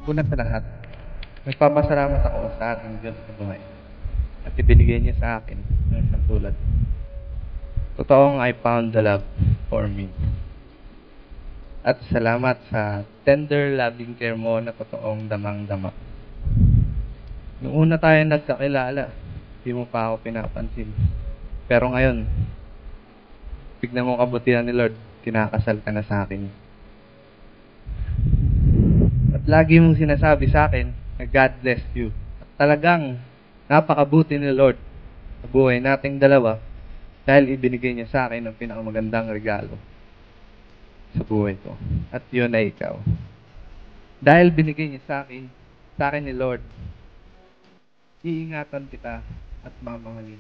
Una sa lahat, nagpapasalamat ako sa ating Diyos na buhay at ibinigay niya sa akin ng isang tulad. Totoong I found the love for me. At salamat sa tender loving care mo na totoong damang-dama. Noong una tayo nagkakilala, di mo pa ako pinapansin. Pero ngayon, tignan mo ang kabutihan ni Lord, kinakasal ka na sa akin. At lagi mong sinasabi sa akin na God bless you. At talagang napakabuti ni Lord sa buhay nating dalawa dahil ibinigay niya sa akin ang pinakamagandang regalo sa buhay ko. At yun ay ikaw. Dahil binigay niya sa akin ni Lord, iingatan kita at mamahalin.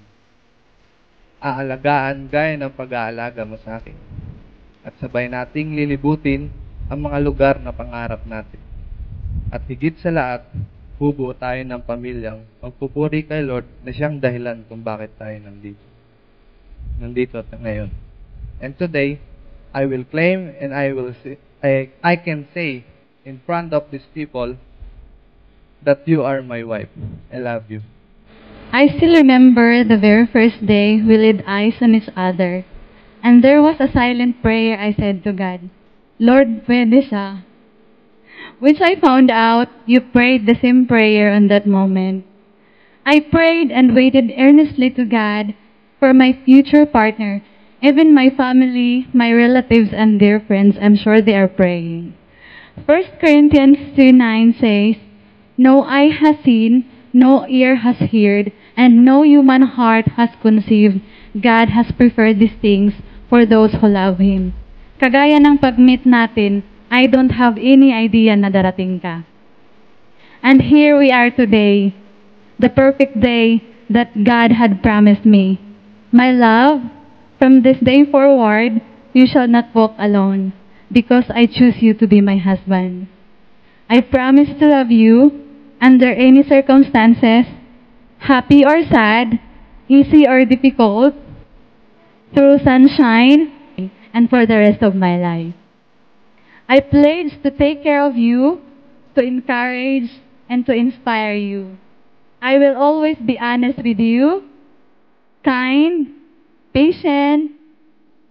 Aalagaan gaya ng pag-aalaga mo sa akin. At sabay nating lilibutin ang mga lugar na pangarap natin. At higit sa lahat, bubuo tayo ng pamilyang magpupuri kay Lord na siyang dahilan kung bakit tayo nandito at ngayon. And today, I will claim and I can say in front of these people that you are my wife. I love you. I still remember the very first day we laid eyes on each other, and there was a silent prayer I said to God, Lord, pwede siya. Which I found out you prayed the same prayer on that moment. I prayed and waited earnestly to God for my future partner. Even my family, my relatives, and dear friends, I'm sure they are praying. 1 Corinthians 2:9 says, no eye has seen, no ear has heard, and no human heart has conceived. God has prepared these things for those who love Him. Kagaya ng pag-meet natin, I don't have any idea na darating ka. And here we are today, the perfect day that God had promised me. My love, from this day forward, you shall not walk alone, because I choose you to be my husband. I promise to love you under any circumstances, happy or sad, easy or difficult, through sunshine, and for the rest of my life. I pledge to take care of you, to encourage, and to inspire you. I will always be honest with you, kind, patient,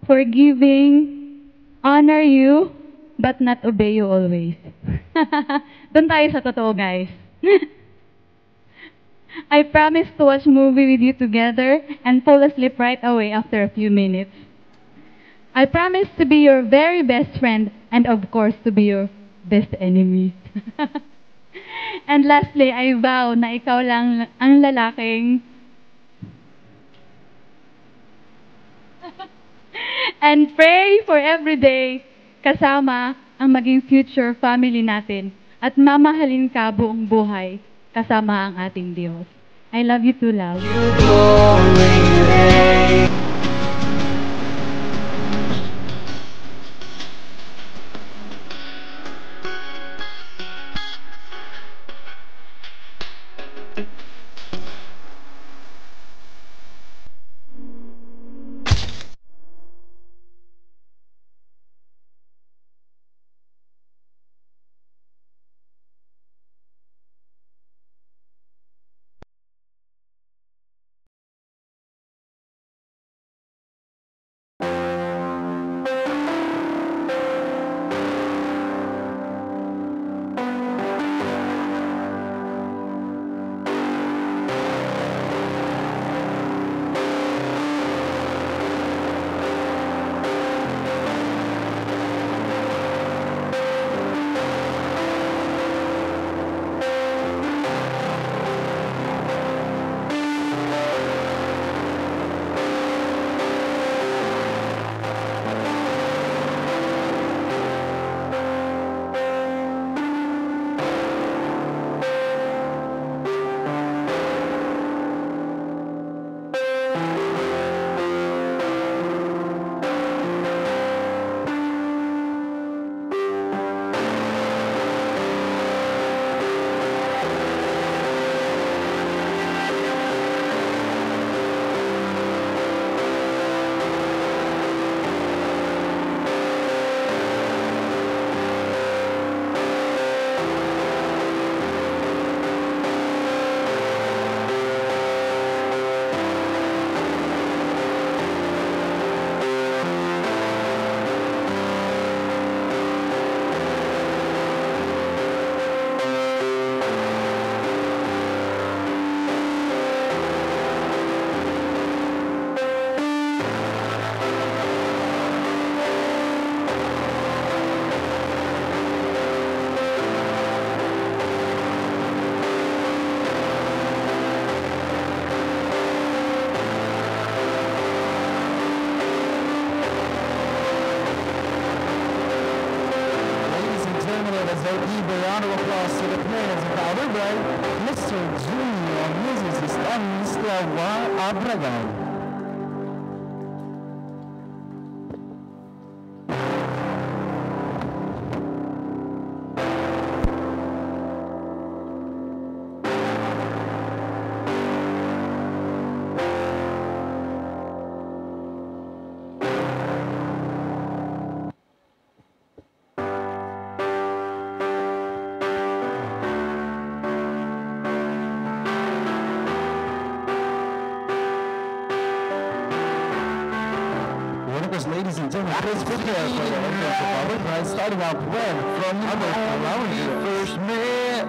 forgiving, honor you, but not obey you always. Doon tayo sa totoo, guys. I promise to watch movie with you together and fall asleep right away after a few minutes. I promise to be your very best friend and of course to be your best enemy. And lastly, I vow na ikaw lang ang lalaking and pray for every day kasama ang maging future family natin at mamahalin ka buong buhay kasama ang ating Diyos. I love you too, love. a round of applause to the parents of our bride, Mr. Junior and Mrs. Stanislawa Abragan. Ladies and gentlemen, please prepare for the entrance of our bride, starting out with from the moment we first met.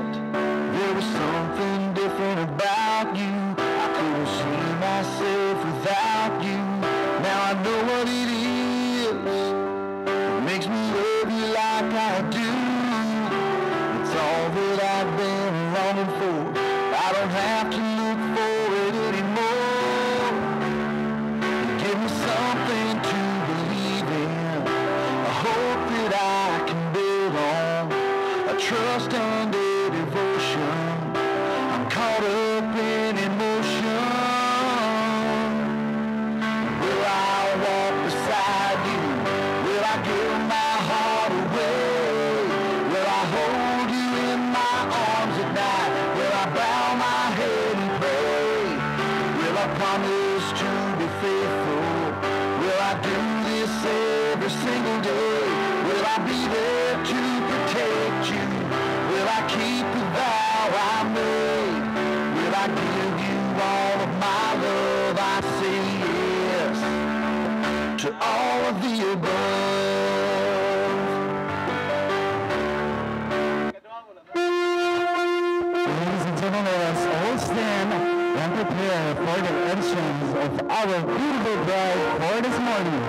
There was something different about you. I couldn't see myself without you. Now I know what it is. It makes me love you like I do. It's all that I've been longing for. I don't have to look for it anymore. Give me something to believe in, a hope that I can build on, a trust and a devotion. I'm caught up in emotion. Will I walk beside you? Will I give my heart away? Will I hold you in my arms at night? Will I bow my head and pray? Will I promise to be faithful? Will I do this every single day? Will I be there to protect you? Will I keep the vow I made? Will I give you all of my love? I say yes to all of the above. Ladies and gentlemen, let us all stand and prepare for the entrance of our beautiful bride for this morning.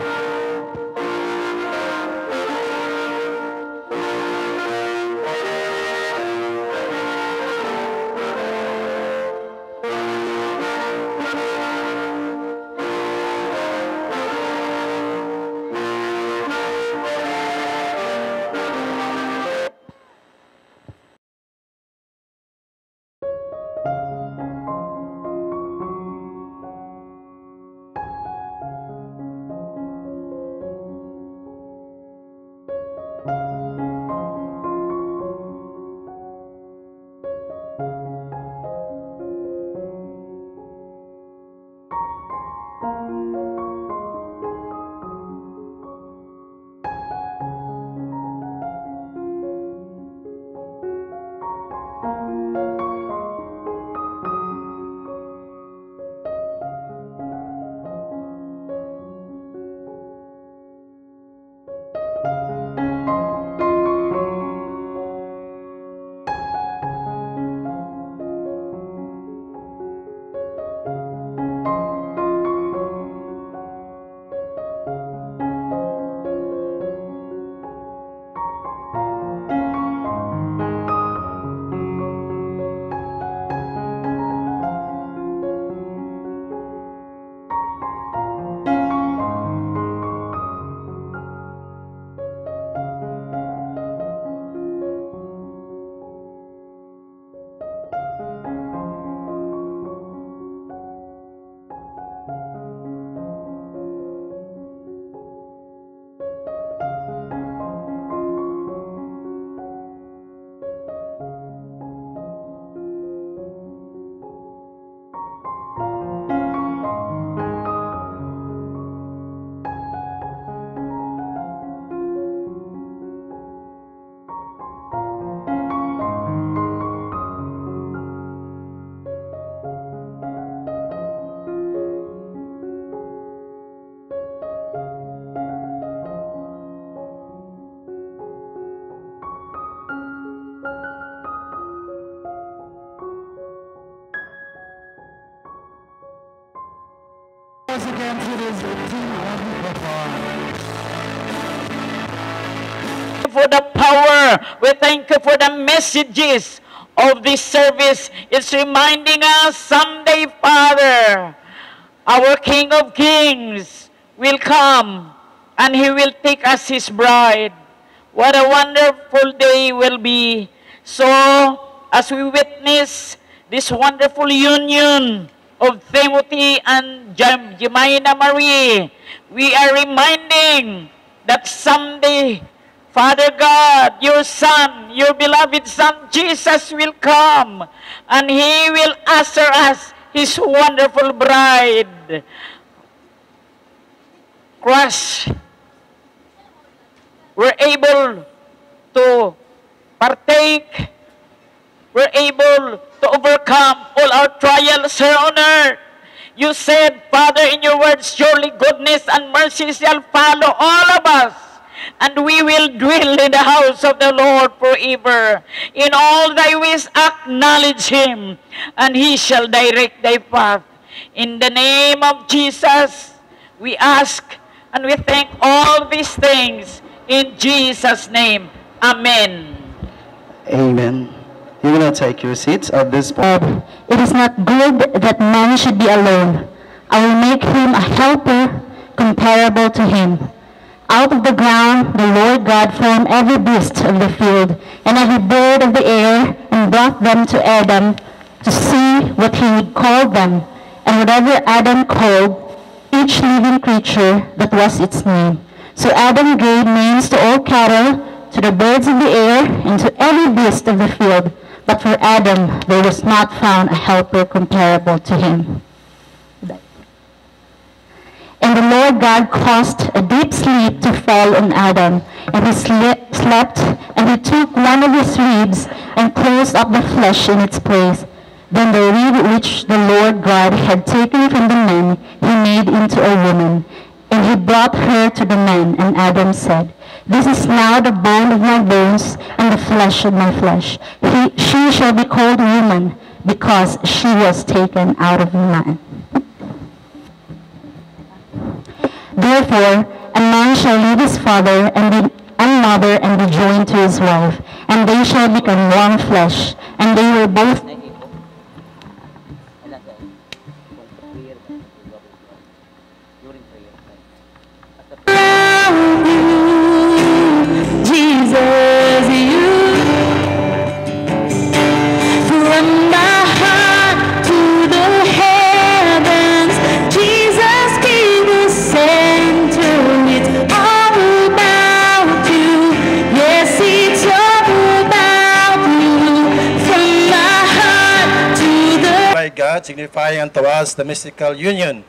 Once again to this team for the power. We thank you for the messages of this service. It's reminding us someday, Father, our King of Kings will come and He will take us His bride. What a wonderful day will be. So, as we witness this wonderful union of Timothy and Jemina Marie, we are reminding that someday, Father God, your Son, your beloved Son, Jesus will come, and He will usher us, His wonderful bride. Crush, we're able to partake, we're able to overcome all our trials here on earth. You said, Father, in your words, surely goodness and mercy shall follow all of us, and we will dwell in the house of the Lord forever. In all thy ways acknowledge Him, and He shall direct thy path. In the name of Jesus, we ask and we thank all these things in Jesus' name. Amen. Amen. You will now take your seats at this point. It is not good that man should be alone. I will make him a helper comparable to him. Out of the ground the Lord God formed every beast of the field and every bird of the air, and brought them to Adam to see what he would call them. And whatever Adam called each living creature, that was its name. So Adam gave names to all cattle, to the birds of the air, and to every beast of the field. But for Adam there was not found a helper comparable to him. And the Lord God caused a deep sleep to fall on Adam, and he slept, and he took one of his ribs and closed up the flesh in its place. Then the rib which the Lord God had taken from the man he made into a woman, and he brought her to the man. And Adam said, This is now the bone of my bones and the flesh of my flesh. She shall be called woman, because she was taken out of man. Therefore, a man shall leave his father and mother and be joined to his wife, and they shall become one flesh. And they were both Jesus, you from my heart to the heavens. Jesus be the center. It's all about you. Yes, it's all about you. From my heart to the by God, signifying unto us the mystical union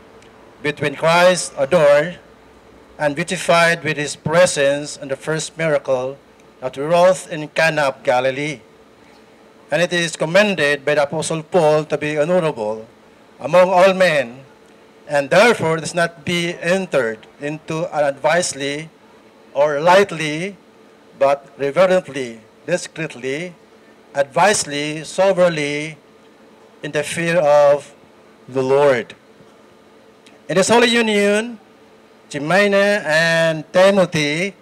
between Christ adored and beautified with His presence in the first miracle that wrought in Cana of Galilee. And it is commended by the Apostle Paul to be honorable among all men, and therefore does not be entered into unadvisedly or lightly, but reverently, discreetly, advisedly, soberly, in the fear of the Lord. In this holy union, Jemina and Timothy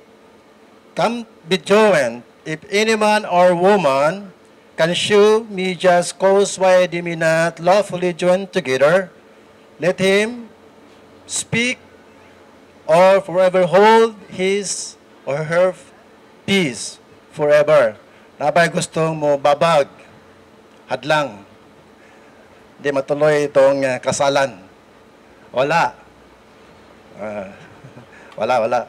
come be joined. If any man or woman can shew me just cause why they may not lawfully join together, let him speak or forever hold his or her peace forever. Nabay gustong mo babag, hadlang, di matuloy itong kasalan. Wala. Wala.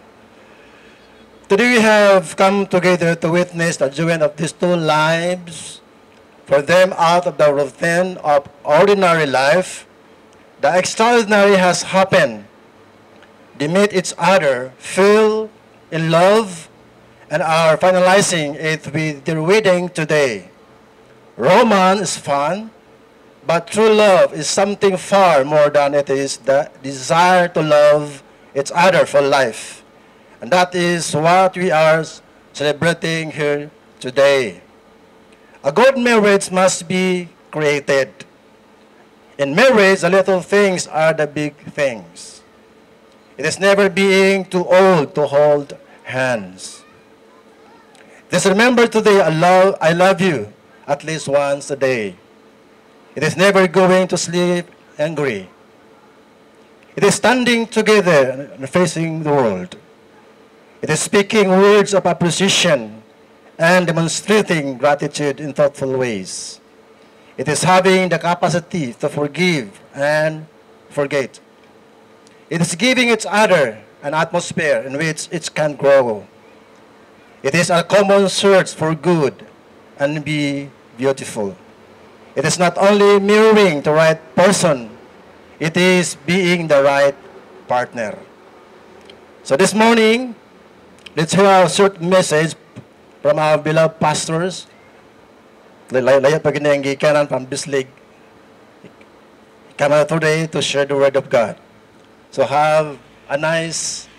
Today we have come together to witness the joining of these two lives, for them out of the routine of ordinary life. The extraordinary has happened. They meet each other, fell in love, and are finalizing it with their wedding today. Romance is fun, but true love is something far more than it is the desire to love each other for life. And that is what we are celebrating here today. A good marriage must be created. In marriage, the little things are the big things. It is never being too old to hold hands. Just remember today, I love you at least once a day. It is never going to sleep angry. It is standing together and facing the world. It is speaking words of appreciation and demonstrating gratitude in thoughtful ways. It is having the capacity to forgive and forget. It is giving each other an atmosphere in which it can grow. It is a common search for good and be beautiful. It is not only mirroring the right person, it is being the right partner. So this morning, let's hear a short message from our beloved pastors. Layo pa ginang gikanan from Bislig. Come out today to share the word of God. So have a nice,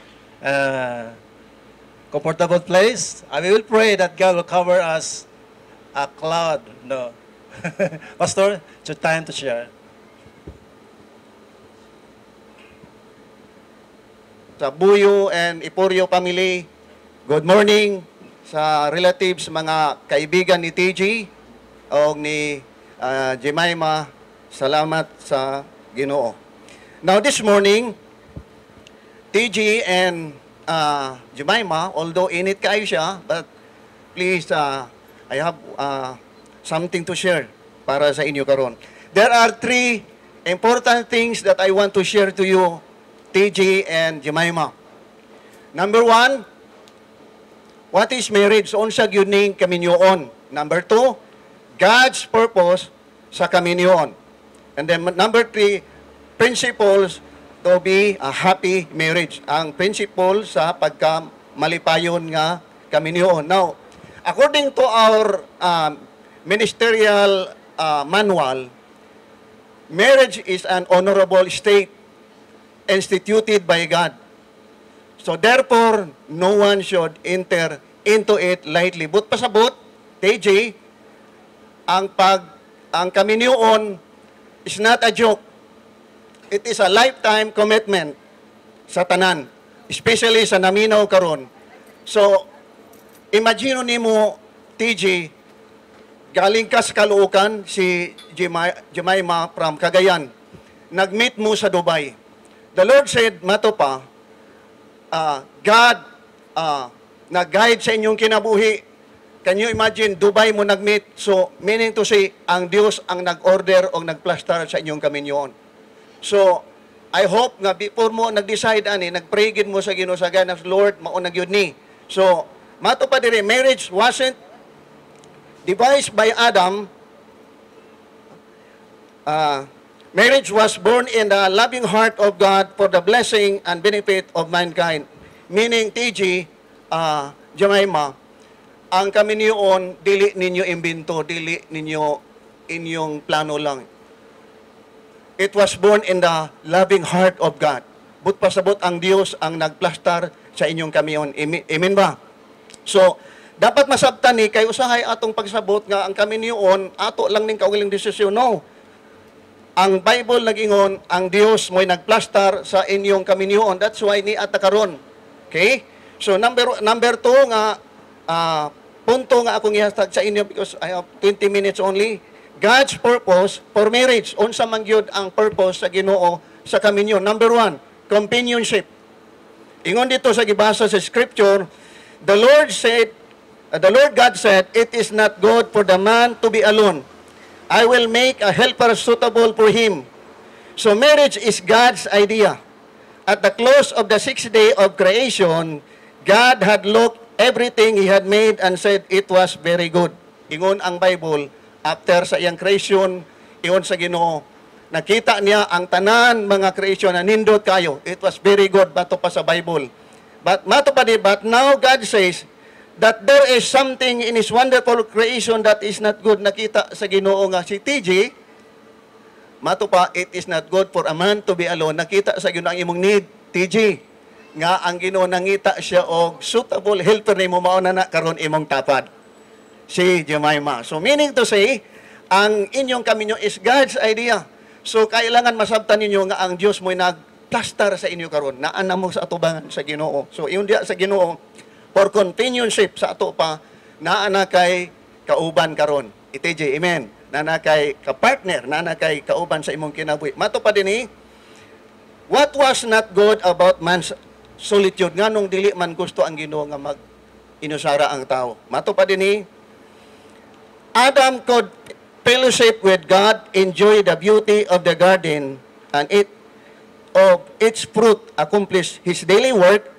comfortable place. I will pray that God will cover us a cloud. No. Pastor, it's your time to share. Sa Buyo and Ipurio family, good morning sa relatives, mga kaibigan ni TG o ni Jemima, salamat sa Ginoo. Now this morning, TG and Jemima, although init kayo siya, but please, I have something to share para sa inyo karon. There are 3 important things that I want to share to you, TG and Jemima. Number 1, what is marriage? Unsa gyud ning kaminyoon? Number 2, God's purpose sa kaminyoon. And then number 3, principles to be a happy marriage. Ang principle sa pagkamalipayon nga kaminyoon. Now, according to our ministerial manual, marriage is an honorable state instituted by God. So therefore, no one should enter into it lightly. But pasabot, TJ, ang kaminyoon is not a joke. It is a lifetime commitment sa tanan, especially sa naminaw karon. So, imagine nimo, TJ, galing ka sa Caloocan, si Jemima from Cagayan. Nag-meet mo sa Dubai. The Lord said, mato pa, God nag-guide sa inyong kinabuhi. Can you imagine, Dubai mo nag-meet? So, meaning to say, ang Diyos ang nag-order o nag-plastar sa inyong kaminyoon. So, I hope nga before mo nag-decide ani, nag-pray gid mo sa Ginoo sa ganang Lord, maunag yun ni. So, mato pa dire, marriage wasn't devised by Adam. Marriage was born in the loving heart of God for the blessing and benefit of mankind. Meaning, TG, Jemima, ang kaminyoon, dili ninyo imbento, dili ninyo inyong plano lang. It was born in the loving heart of God. But pasabot ang Diyos ang nagplastar sa inyong kaminyoon. Amen ba? So, dapat masabtan ni, kay usahay atong pagsabot nga ang kaminyoon, ato lang ning kaugaling desisyon. No. Ang Bible nag-ingon, ang Diyos mo'y nagplastar sa inyong kaminyoon. That's why ni atakaron. Okay? So, number 2 nga, punto nga akong ihastag sa inyo because I have 20 minutes only. God's purpose for marriage. Unsa man gyud ang purpose sa Ginoo sa kaminyoon. Number 1, companionship. Ingon dito sa gibasa sa scripture, the Lord God said, it is not good for the man to be alone. I will make a helper suitable for him. So marriage is God's idea. At the close of the 6th day of creation, God had looked everything He had made and said it was very good. Ingon ang Bible, after sa iyang creation, ingon sa Ginoo, nakita niya ang tanan mga creation na nindot kayo. It was very good, bato pa sa Bible. But now God says, that there is something in His wonderful creation that is not good. Nakita sa Ginoo nga si TG, mato pa, it is not good for a man to be alone. Nakita sa Ginoo ang imong need, TG, nga ang Ginoo nangita siya og suitable helper nimo mao na karon imong tapad, si Jemima. So meaning to say, ang inyong kaminyo is God's idea. So kailangan masabtan ninyo nga ang Dios mo'y nagplastar sa inyo karon, naana mo sa atubangan sa Ginoo. So iyon diya sa Ginoo, for companionship sa ato pa, naana kay kauban karon. ITJ, amen. Naana kay ka-partner, naana kay kauban sa imong kinabuhi. Mato pa dinhi, what was not good about man's solitude? Nganong dili man gusto ang Ginoo nga inusara ang tao. Mato pa din Adam could fellowship with God, enjoy the beauty of the garden, and eat of its fruit, accomplish his daily work,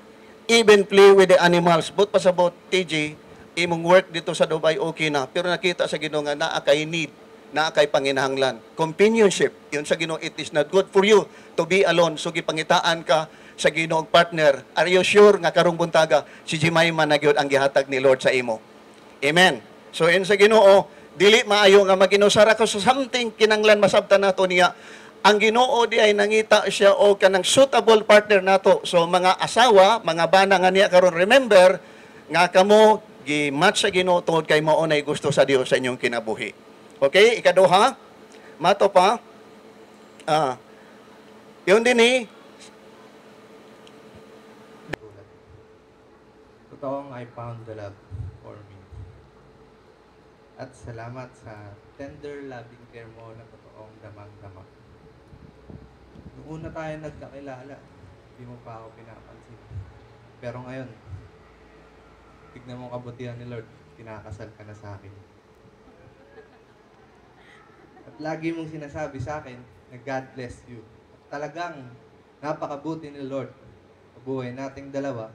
even play with the animals. But pasabot, TJ, imong work dito sa Dubai okay na. Pero nakita sa Ginoo nga naa kay need, naa kay panginahanglan. Companionship, yun sa Ginoo, it is not good for you to be alone. So gipangitaan ka sa Ginoong partner. Are you sure nga karong buntaga si Jemima na gyud ang gihatag ni Lord sa imo? Amen. So in sa Ginoo, dili maayo nga maginusara ko sa something kinanglan masabtan nato niya. Ang Ginoo di ay nangita siya o kanang suitable partner nato. So mga asawa, mga bana nga niya karon, remember nga kamo gi-match sa Ginoo tungod kay mao nay gusto sa Dios sa inyong kinabuhi. Okay, ikaduha, mato pa. Yun din Totoong I found the love for me. At salamat sa tender loving care mo na totoong damang-dama. Noong una tayo nagkakilala, hindi mo pa ako pinapansin. Pero ngayon, tignan mo kabutihan ni Lord, kinakasal ka na sa akin. At lagi mong sinasabi sa akin na God bless you. At talagang napakabuti ni Lord sa buhay nating dalawa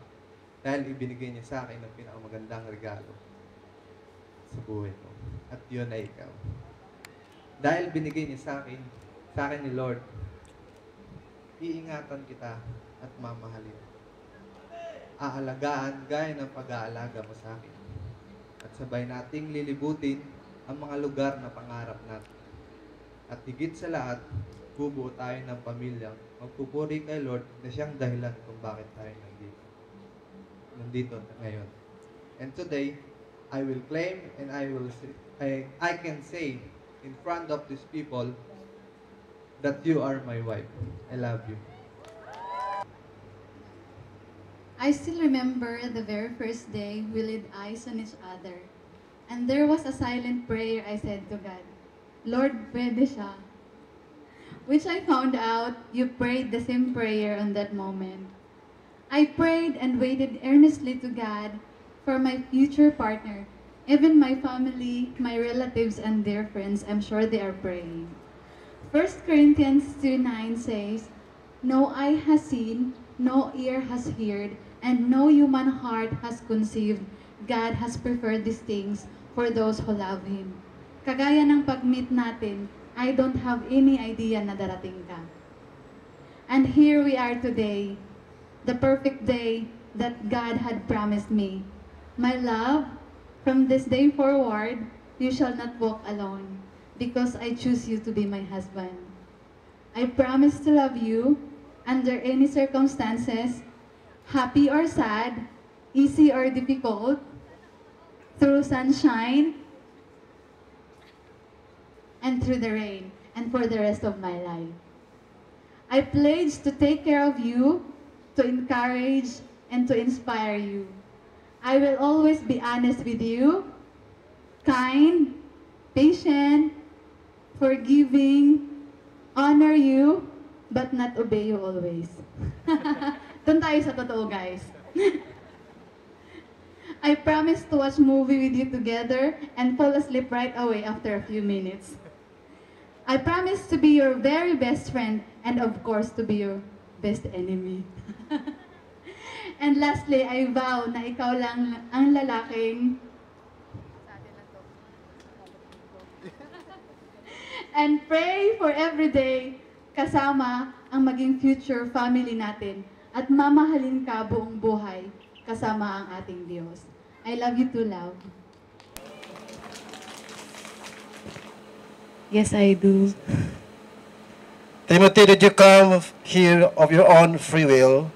dahil ibinigay niya sa akin ang pinakamagandang regalo sa buhay mo. At yun ay ikaw. Dahil binigay niya sa akin ni Lord, iingatan kita at mamahalin. Aalagaan gaya ng pag-aalaga mo sa akin. At sabay nating lilibutin ang mga lugar na pangarap natin. At higit sa lahat, bubuo tayo ng pamilyang magpupuri kay Lord na siyang dahilan kung bakit tayo nandito ngayon. And today, I will claim and I can say in front of these people that you are my wife. I love you. I still remember the very first day we laid eyes on each other. And there was a silent prayer I said to God, Lord, pwede siya. Which I found out you prayed the same prayer on that moment. I prayed and waited earnestly to God for my future partner. Even my family, my relatives, and dear friends, I'm sure they are praying. 1 Corinthians 2:9 says, No eye has seen, no ear has heard, and no human heart has conceived. God has prepared these things for those who love Him. Kagaya ng pag-meet natin, I don't have any idea na darating ka. And here we are today, the perfect day that God had promised me. My love, from this day forward, you shall not walk alone, because I choose you to be my husband. I promise to love you under any circumstances, happy or sad, easy or difficult, through sunshine, and through the rain, and for the rest of my life. I pledge to take care of you, to encourage, and to inspire you. I will always be honest with you, kind, patient, forgiving, honor you, but not obey you always. Doon tayo sa totoo, guys. I promise to watch movie with you together and fall asleep right away after a few minutes. I promise to be your very best friend and of course to be your best enemy. And lastly, I vow na ikaw lang ang lalaking and pray for every day kasama ang maging future family natin at mamahalin ka buong buhay kasama ang ating Diyos. I love you too, love. Yes, I do. Timothy, did you come here of your own free will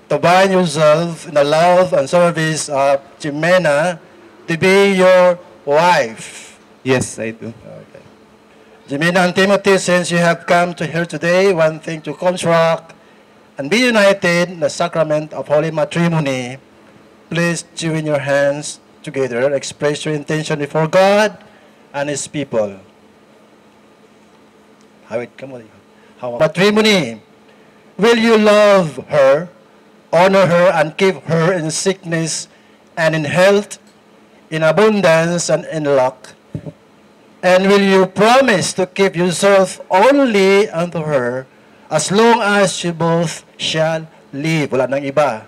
to bind yourself in the love and service of Jimena to be your wife? Yes, I do. Okay. Jimena and Timothy, since you have come to here today, one thing to construct and be united in the sacrament of holy matrimony, please join your hands together, express your intention before God and His people. Matrimony, will you love her, honor her, and keep her in sickness and in health, in abundance, and in luck? And will you promise to keep yourself only unto her as long as you both shall live? Wala nang iba.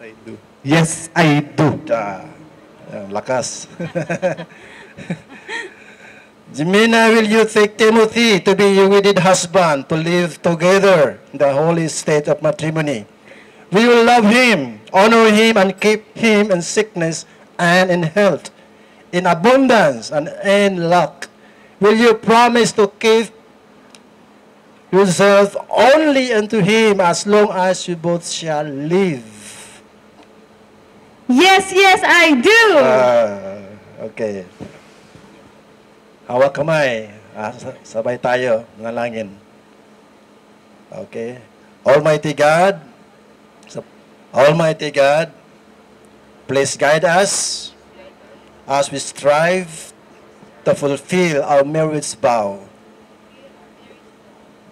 I do. Yes, I do. Lakas. Jimena, will you take Timothy to be your wedded husband to live together in the holy state of matrimony? We will love him, honor him, and keep him in sickness and in health, in abundance and in luck. Will you promise to keep yourself only unto him as long as you both shall live? Yes, yes, I do. Okay. Hawak kamay. Sabay tayo. Nanalangin. Okay. Almighty God, please guide us as we strive to fulfill our marriage vow.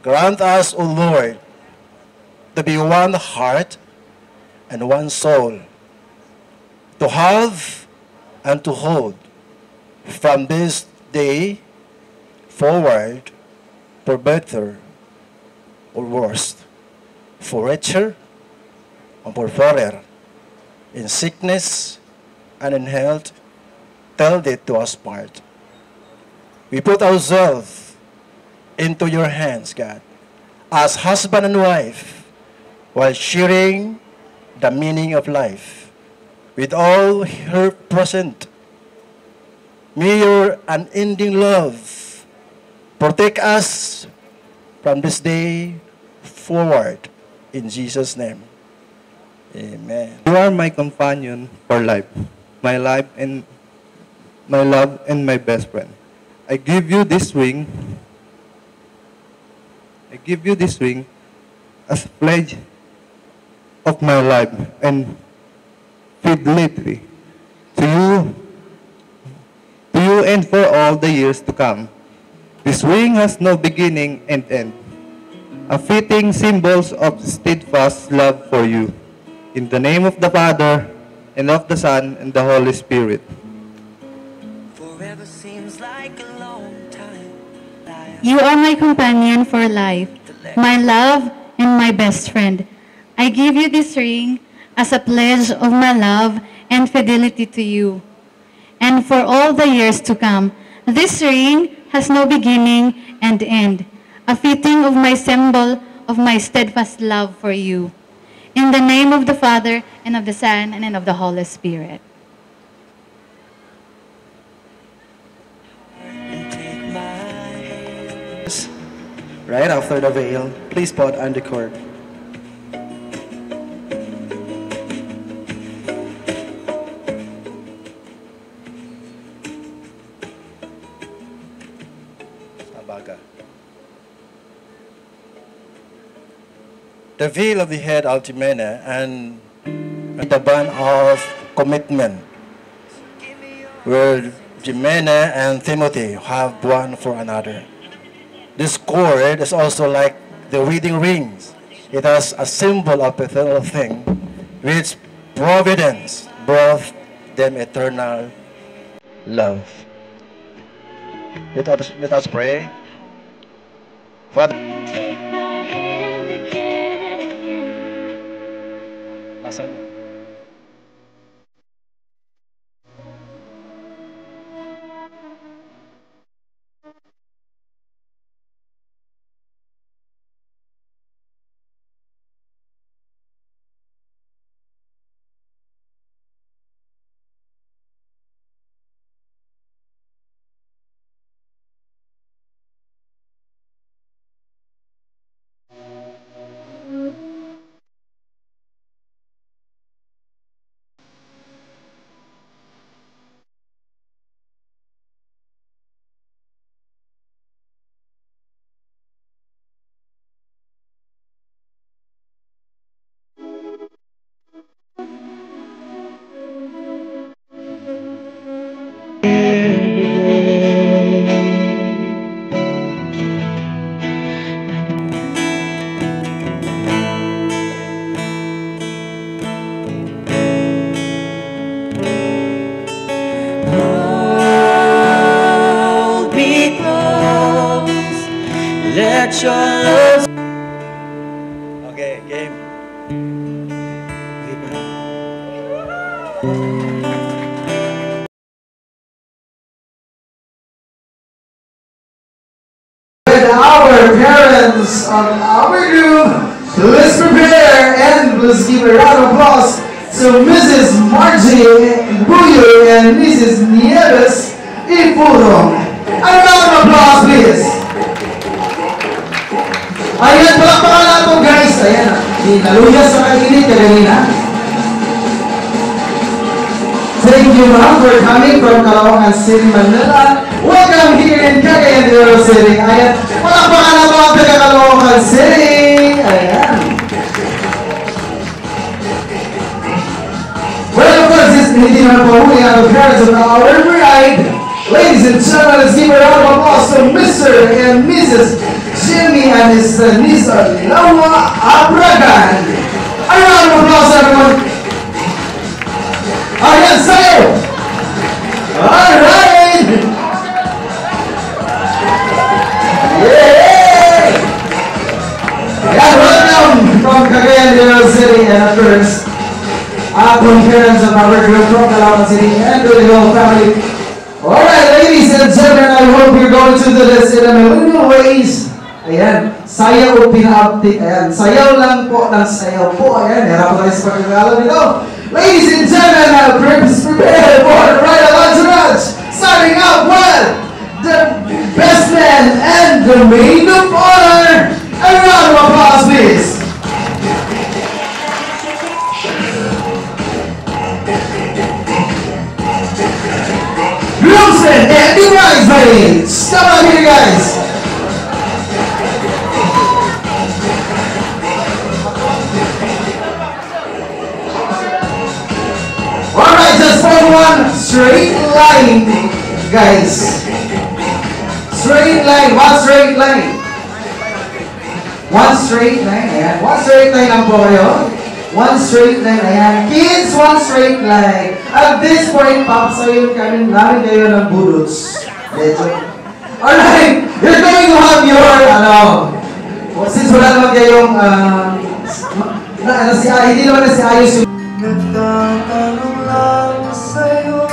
Grant us, O Lord, to be one heart and one soul, to have and to hold from this day forward, for better or worse, for richer and for poorer, in sickness and in health, till death do us part. We put ourselves into your hands, God, as husband and wife, while sharing the meaning of life with all her present. May your unending love protect us from this day forward. In Jesus' name, amen. You are my companion for life, my life and my love and my best friend. I give you this ring. I give you this ring as a pledge of my life and fidelity to you and for all the years to come. This ring has no beginning and end, a fitting symbols of steadfast love for you. In the name of the Father, and of the Son, and the Holy Spirit. Forever seems like a long time. You are my companion for life, my love and my best friend. I give you this ring as a pledge of my love and fidelity to you, and for all the years to come. This ring has no beginning and end, a fitting of my symbol of my steadfast love for you. In the name of the Father, and of the Son, and of the Holy Spirit. Right after the veil, please put on the cord. Sabaga. The veil of the head, Altimena, and the bond of commitment, where Jimena and Timothy have one for another. This cord is also like the wedding rings. It has a symbol of eternal thing, which providence brought them eternal love. Let us pray. Father, that your love. Okay, game. With our parents of our group, let's prepare and let's give a round of applause to Mrs. Margie Buyo and Mrs. Nieves Ipurong. A round of applause, please. Ayan, palakpakan natin guys. Ayan, naluya sa kainit kanina. Thank you, ma'am, for coming from Caloocan City, Manila. Welcome here in Cagayan de Oro City. Ayan, palakpakan natin mga taga Caloocan City. Ayan. Well, of course, this hindi naman po huli ang parents of our bride. Ladies and gentlemen, let's give a round of applause to Mr. and Mrs. Jimmy and his niece Lawa Abragan. A round of applause, everyone. Ayan, sayo! Alright! Yay! Ayan, welcome from Cagayan de Oro City and of course, parents of our group from Caloocan City and to the whole family. Alright, ladies and gentlemen, I hope you're going to do this in a million ways. Ayan, sayaw o pina-update. Ayan, sayaw lang po ng sayaw po. Ayan, hirap po tayo sa pagkakala nito. Ladies and gentlemen, prepare for the bridal entourage. Starting out with the best man and the maid of honor. A round of applause, please. Groomsmen and the bridesmaids. Come on here, guys. Alright, just follow one straight line, guys. Straight line, one straight line. One straight line, ayan. One straight line lang po kayo. One straight line, ayan. Kids, one straight line. At this point, papasayon kami namin kayo ng bullets. Alright, you're going to have your, since wala naman kayong, hindi naman na si Ayos yung Nagtatanong lang sa'yo,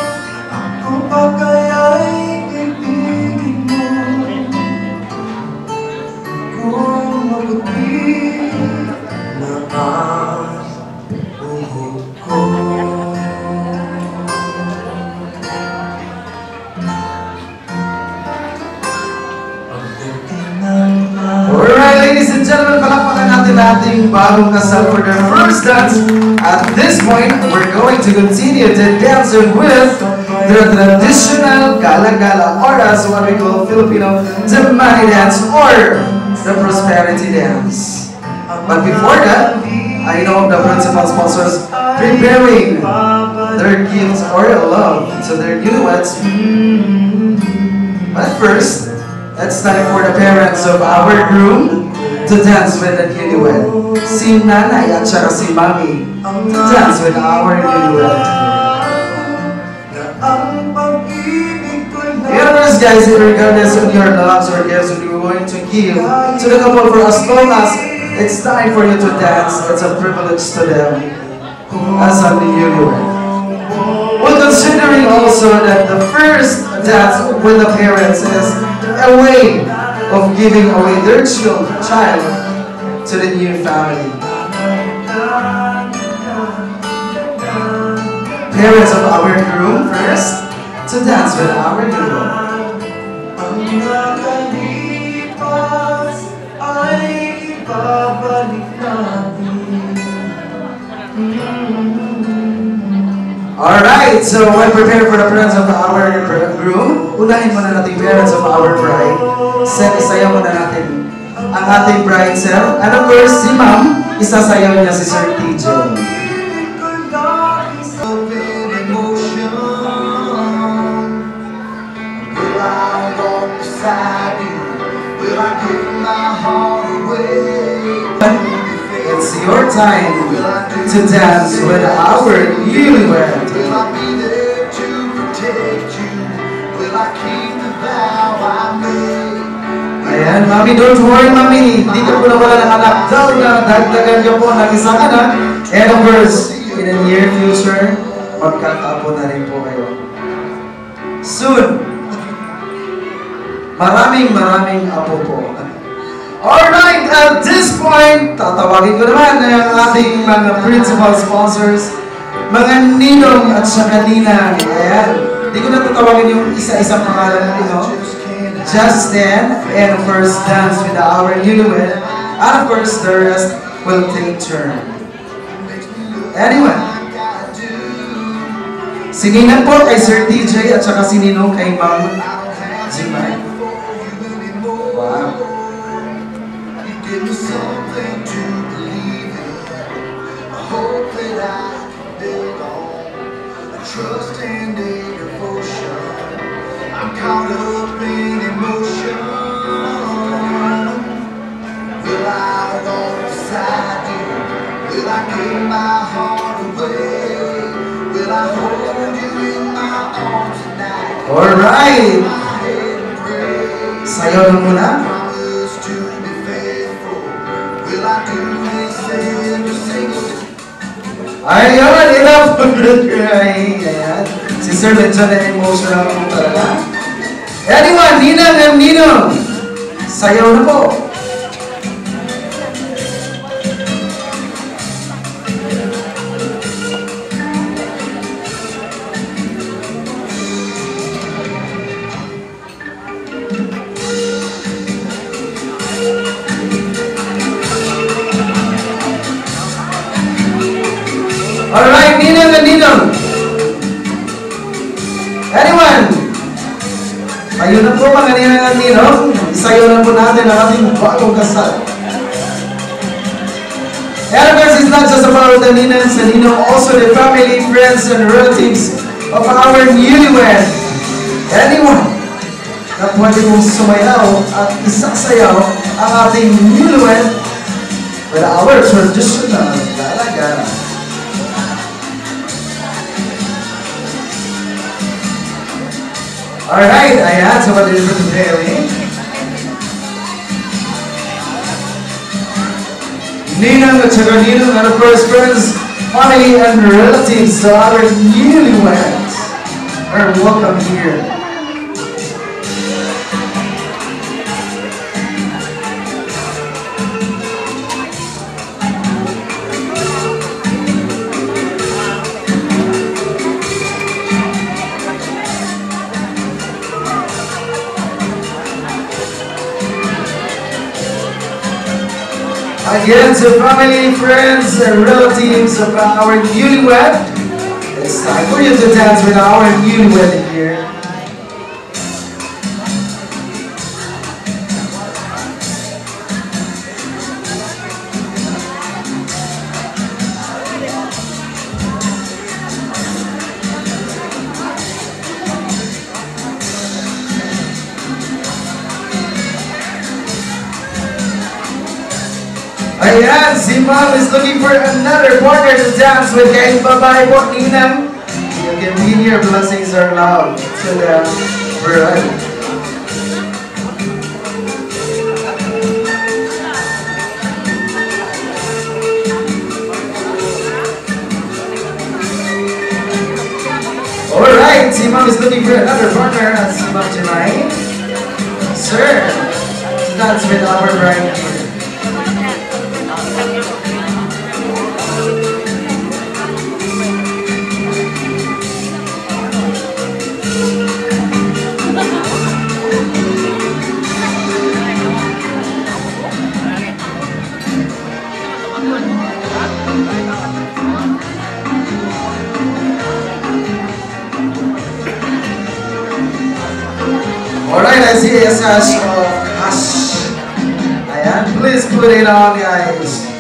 ako pa kaya'y ibigin mo? Kung mabuti na ang buhok ko. Alright, ladies and gentlemen, palakpakan natin ating bagong kasal for their first dance. At this point, we're going to continue to dance with the traditional gala-gala, or as what we call Filipino, the money dance or the prosperity dance. But before that, I know the principal sponsors preparing their gifts or love to their newlyweds. But first, it's time for the parents of our groom to dance with the newlywed. Si nanay at saka si mami to dance with our newlywed. Yes, guys, regardless of your loves or gifts that you're going to give to the couple for as long as it's time for you to dance, it's a privilege to them as a newlywed. Well, considering also that the first dance with the parents is a way of giving away their child to the new family. Parents of our groom first to dance with our groom. Ang nakalipas ay ibabalik natin. Alright, so when preparing for the parents of our groom, unahin muna natin parents of our bride. Isayaw muna natin ang ating bride, sir. And of course, si ma'am, isasayaw niya si Sir TJ. It's your time to dance with our newlywed. Will I be there to protect you? Will I keep the vow I made? Ayan, Mami, don't worry, Mami. Hindi ka po na wala ng anak. Daw na dagdagan ka po ng isang anak. And of course, in the near future, magkakaapo na rin po kayo. Soon. Maraming apo po. Alright, at this point, tatawagin ko naman ang ating mga principal sponsors, mga ninong at saka ninang. Ayan. Hindi ko na tatawagin yung isa-isang pangalan natin, no? Justin, and of course, dance with our newlywed. And of course, the rest will take turn. Anyone? Si Ninang po kay Sir TJ at saka si Ninong kay Ma'am Zimay. Wow. Trust and devotion. I'm caught up in emotion. Will I walk beside you? Will I give my heart away? Will I hold you in my arms tonight? Alright. Sayo na muna. Promise to be faithful. Will I do this every single day? Ayun, enough of the crying. Ayan. Si Sir medyo na emotional po talaga. Anyone, Ninang and Ninong, sayaw na po. Alright, Ninang and Ninong. Anyone? Ayun na po mga Ninang and Ninong. Isayo na po natin ang ating bagong kasal. And of course, it's not just about the Ninangs and Ninong, also the family, friends, and relatives of our newlywed. Anyone na pwede mong sumayaw at isasayaw ang ating newlywed with our traditional dalaga. Alright, ayan, so what is it preparing? Ninang at saka Ninong, and of course friends, family and relatives to our newlyweds are welcome here. Again, to family, friends, and relatives of our newlywed, it's time for you to dance with our newlywed here. Ayan, si Mom is looking for another partner to dance with. Kahit babae po, Ninang, you can be here. Blessings are loud to the bride. Alright, si Mom is looking for another partner. And si Mom tonight, sir, to dance with our bride here. Alright, I see a sash of hash. Ayan, please put it on, guys.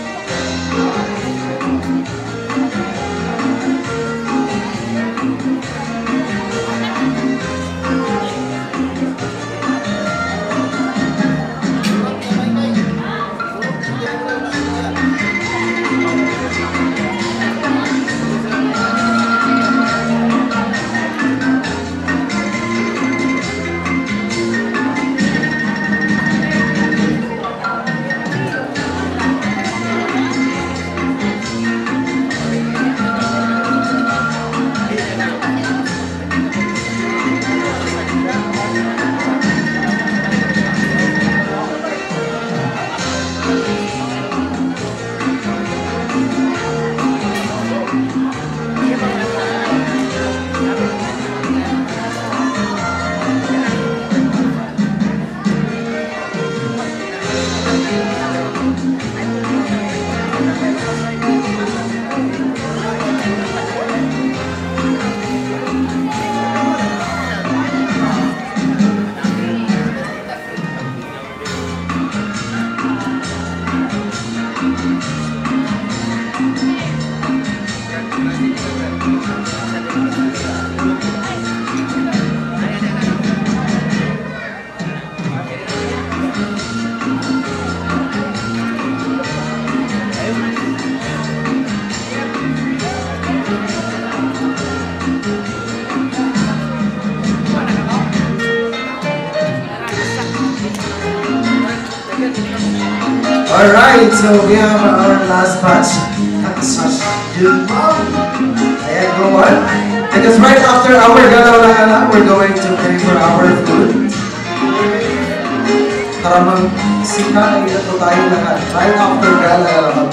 Alright, so we have our last batch. Such good mom. Ayan, go on. Because right after our galaw-galaw, we're going to pray for our food. Tara mag-sika, ito tayo lahat. Right after galaw-galaw.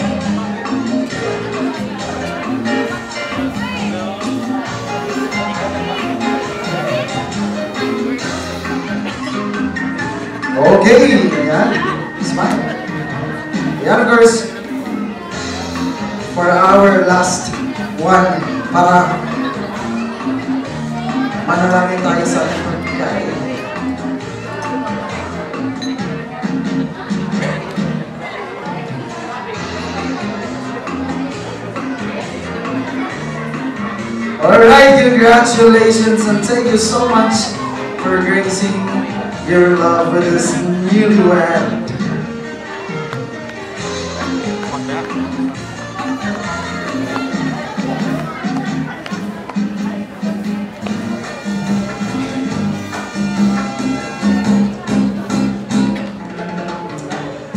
Okay, ayan. Smile. Ayan, of course, for our last one, para manalangin tayo sa pagkain. Alright, congratulations and thank you so much for gracing your love with this newlywed.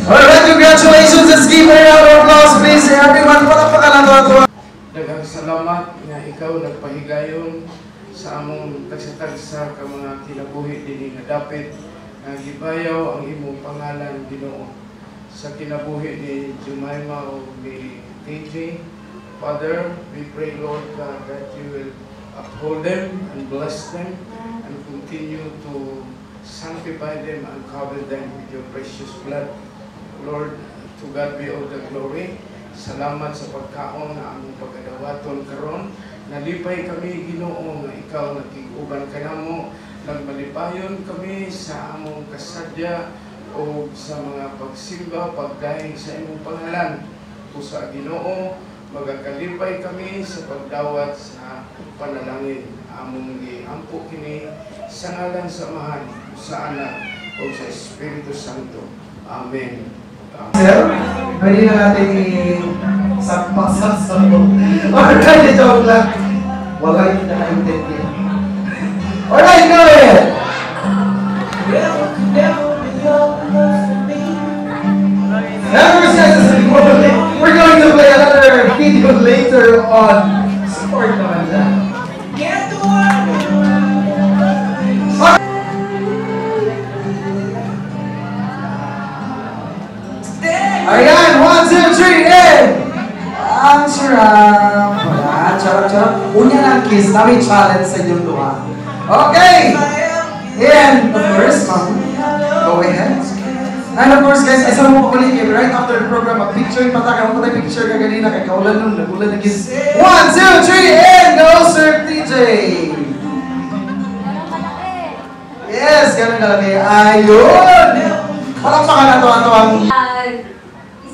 Alright, congratulations. Let's give a round of applause, please. Everyone, palakpakan nato. Daghang salamat nga ikaw nagpahigayon sa among tagsa-tagsa ka mga kinabuhi dinhi nga dapit nga gibayaw ang imong pangalan Ginoo sa kinabuhi ni Jemima o ni TJ. Father, we pray, Lord God, that you will uphold them and bless them and continue to sanctify them and cover them with your precious blood. Lord, to God be all the glory. Salamat sa pagkaon na among pagkadawaton karon. Nalipay kami, Ginoo, nga ikaw nagtiguban ka namo. Nagmalipayon kami sa among kasadya o sa mga pagsimba, pagdaing sa imong pangalan. Pusa, Ginoo, magakalipay kami sa pagdawat sa panalangin. Among giampo kini sa ngalan samahan sa Anak o sa Espiritu Santo. Amen. Sir, pwede na natin i-sakpak-saksak mo. Alright, joke lang. Wala yung naka-intindi. Alright, go ahead! Never says we're going to play another video later on. Support naman dyan. Ayan, 1, 2, 3, and ang sarap. Ayan, charap-charap. Unya ng kiss na may challenge sa inyong luha. Okay! And of course, ma'am, go ahead. And of course, guys, ay sa mo po ulit, right after the program, mag-picture yung pataka. Kung patay picture ka ganina, kay kaulan nun, nagulan na kiss. 1, 2, 3, and go, Sir TJ! Yes, ganun kalaki. Ayun! Palakpakan na to ang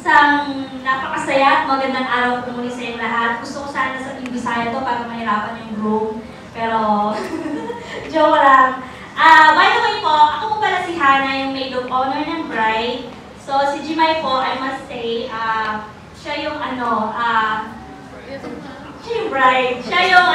isang napakasaya at magandang araw po muli sa inyong lahat. Gusto ko sana sa Bisaya to para mahirapan yung groom. Pero, joke lang. By the way po, ako po pala si Hannah, yung maid of honor ng bride. So, si Jemai po, I must say, siya yung siya yung bride. Siya yung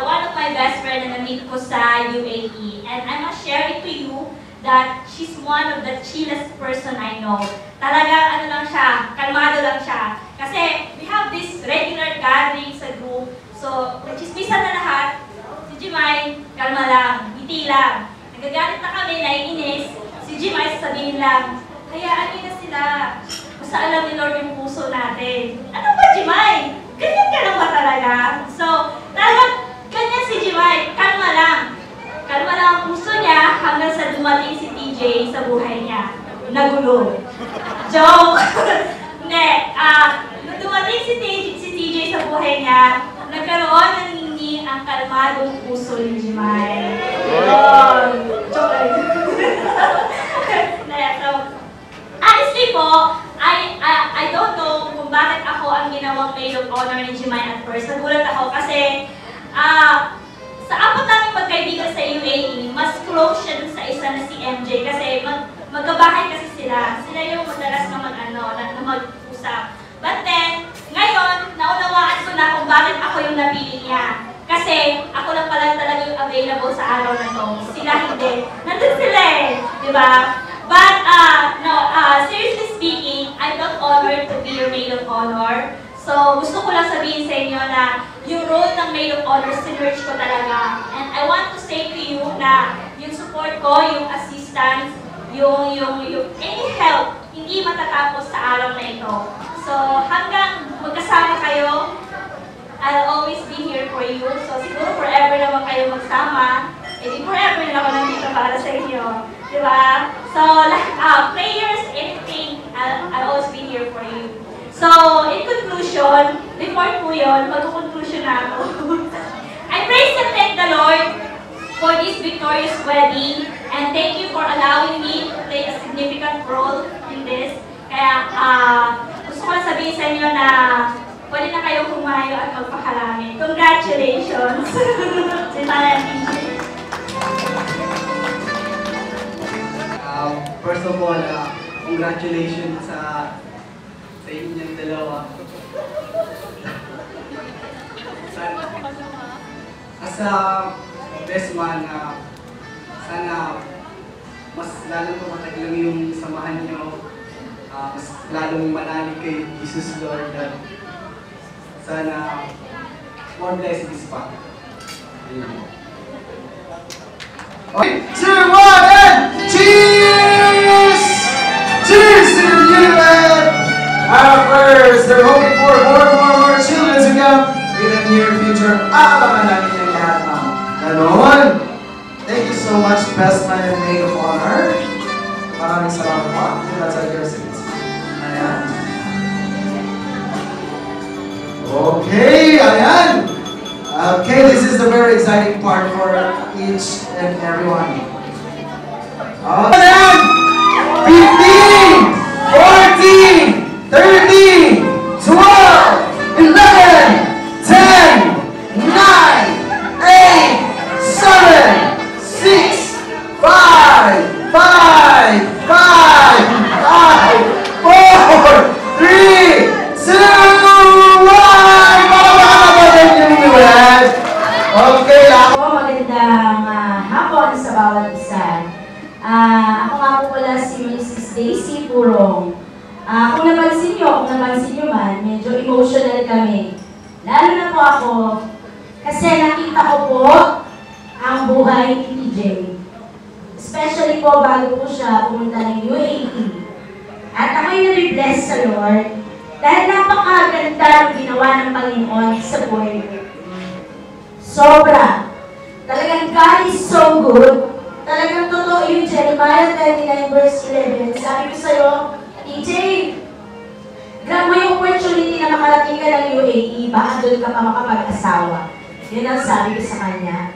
one of my best friend na na-meet ko sa UAE. And I must share it to you that she's one of the chillest person I know. Talagang lang siya, kalmado lang siya. Kasi we have this regular gathering sa group. So, nagchismisan na lahat. Si Jemai, kalma lang, ngiti lang. Nagagalit na kami, naiinis. Si Jemai, sasabihin lang, hayaan niyo na sila. Basta alam ni Lord yung puso natin. Ano ba, Jemai? Ganyan ka lang ba talaga? So, talagang ganyan si Jemai, kalma lang. Kalma lang ang puso niya hanggang sa dumating si TJ sa buhay niya. Nagulo. Joke! Hindi. Nung dumating si TJ sa buhay niya, nagkaroon ng hindi ang kalmadong puso ni Jemai. Joke lang. So, honestly po, I don't know kung bakit ako ang ginawang maid of honor ni Jemai at first. Nagulat ako kasi sa apat namin magkaibigan sa UAE, mas close siya dun sa isa na si MJ kasi magkabahay kasi sila. Sila yung madalas na mag-usap. But then, ngayon, naunawaan ko na kung bakit ako yung napili niya. Kasi ako lang pala talaga yung available sa araw na to. Sila hindi. Nandun sila eh. Diba? But, no, seriously speaking, I felt honored to be your maid of honor. So, gusto ko lang sabihin sa inyo na yung role ng maid of honor, sinerge ko talaga. And I want to say to you na yung support ko, yung assistance, yung any help, hindi matatapos sa araw na ito. So, hanggang magkasama kayo, I'll always be here for you. So, siguro forever naman kayo magsama. Eh, forever na ako nandito para sa inyo. Diba? So, prayers, anything, I'll always be here for you. So, in conclusion, before po yun, mag-conclusion na ako. I praise and thank the Lord for this victorious wedding, and thank you for allowing me to play a significant role in this. Kaya, gusto ko lang sabihin sa inyo na pwede na kayo kumayo at magpakalangin. Congratulations! Si Tana TJ. First of all, congratulations sa inyong dalawa. As a best man, sana mas lalong tumatag lang yung samahan nyo, mas lalong manalig kay Jesus Lord, at sana more blessings pa. Okay, 2, 1, and cheers! Cheers to you and our prayers. They're hoping for more children to come in the near future. Abangan namin yung lahat ng ganon. Thank you so much, best man and maid of honor. Maraming salamat po. That's our your seats. Ayan. Okay, ayan. Okay, this is the very exciting part for each and everyone. 15, 14, 13, 12, 11, 10, 9, 8, 7, 6, 5, 5, 4, 3, 2, 1. Okay, magandang hapon sa bawat isa. Ako nga po pala si Mrs. Daisy Purong. Kung napansin nyo man, medyo emotional kami. Lalo na po ako, kasi nakita ko po ang buhay ni TJ. Especially po bago po siya pumunta ng UAE. At ako'y nabibless sa Lord dahil napakaganda ng ginawa ng Panginoon sa buhay ko. Sobra. Talagang God is so good. Talagang totoo yung Jeremiah 29 verse 11. Sabi ko sa'yo, TJ, grab mo yung opportunity na makarating ka ng UAE, baka doon ka pa makapag-asawa. Yun ang sabi ko sa kanya.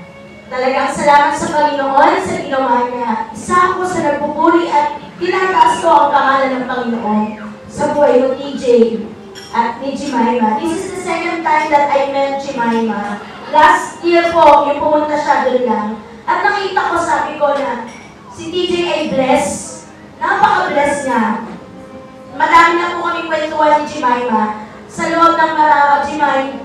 Talagang salamat sa Panginoon sa ginawa niya. Isa ako sa nagpupuri at tinataas ko ang pangalan ng Panginoon sa buhay mo, TJ, at ni Jemima. This is the second time that I met Jemima. Last year po, yung pumunta siya doon lang. At nakita ko, sabi ko na, si TJ ay blessed. Napaka-bless niya. Madami na po kami kwentuhan ni Jemima sa loob ng maraming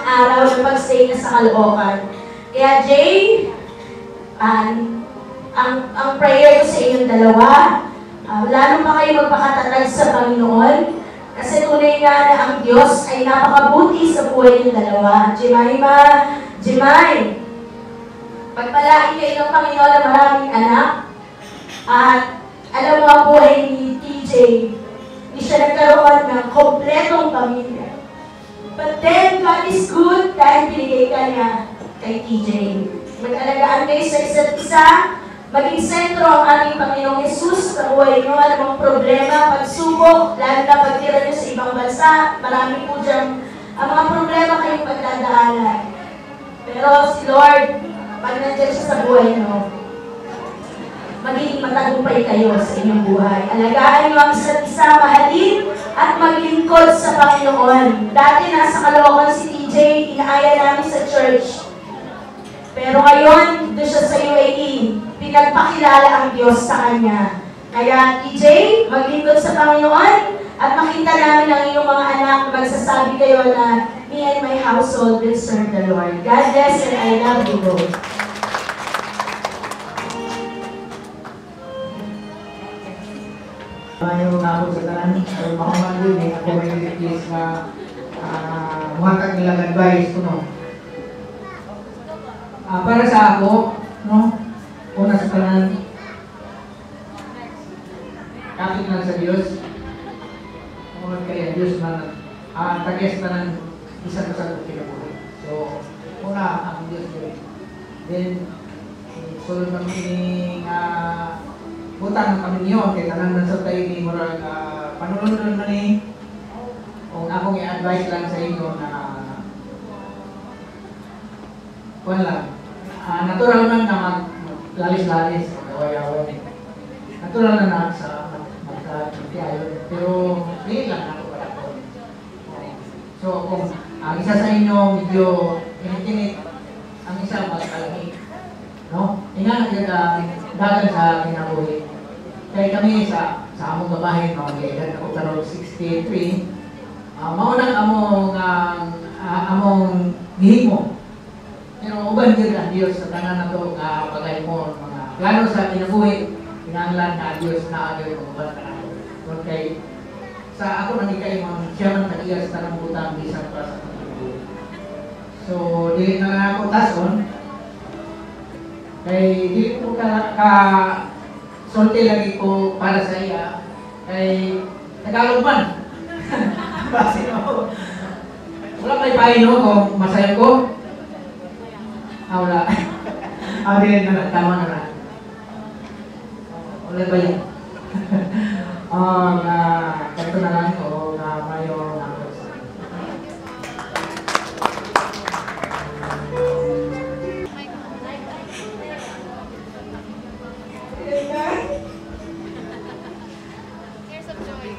araw na pag-stay na sa Caloocan. Kaya Jay, ang prayer ko sa inyong dalawa, lalo pa kayo magpakatatag sa Panginoon. Kasi tunay nga na ang Diyos ay napakabuti sa buhay ng dalawa. Jemima, Jemay, pagpalain kayo ng Panginoon na maraming anak. At alam mo ang buhay ni TJ, hindi siya nagkaroon ng kompletong pamilya. But then, God is good dahil binigay ka niya kay TJ. Mag-alagaan kayo sa isa't isa. Maging sentro ang ating Panginoong Yesus sa buhay nyo. Anumang problema, pagsubok, lalo na pagtira nyo sa ibang bansa, marami po dyan ang mga problema kayong pagdadaanan. Pero si Lord, pag nandiyan siya sa buhay nyo, magiging matagumpay kayo sa inyong buhay. Alagaan nyo ang isa't isa, mahalin at maglingkod sa Panginoon. Dati nasa Caloocan si TJ, inaaya namin sa church. Pero ngayon, doon siya sa UAE, pinagpakilala ang Diyos sa kanya. Kaya, TJ, maglingkod sa Panginoon at makita namin ang iyong mga anak na magsasabi kayo na me and my household will serve the Lord. God bless and I love you both. ako sa tanan. So, makuman yun eh. Ako may please na muhatag nilang advice ko, no. Para sa ako, no, una sa tanan, kapit lang sa Diyos. Kung kaya Diyos na tagyas tanan, isa na sa kinabuhi. So, una, ang Diyos yun. Then, sulod ng ining butang ng kami niyo, kaya tanan na sa tayo ni Murag panunod na ni kung akong i-advise lang sa inyo na wala, natural man na maglalis-lalis, magaway-away. Natural na sa magkatiayon, pero hindi lang ako pala ko. So, kung isa sa inyo medyo init-init, ang isa magkalaki. No? Ingat dagan sa kinabuhi. Kaya kami sa among babae, mga ako karon 63, maunang among gihimo. Pero uban din ang Diyos sa tanan na ito bagay mo, mga plano sa kinabuhi, pinanglan na Diyos na agay mga uban ka na ito. Okay, sa ako nangikay mo, siya man nag-iya sa tanang butang, bisan pa sa kinabuhi. So, dili na ako tason, kay di ko solti lagi ko para sa iya, kay Tagalog man. Basi no. Wala may paino kung masaya ko. Wala. Di na tama na. Wala ba yan? Ito na lang ko na mayo na Tears of joy.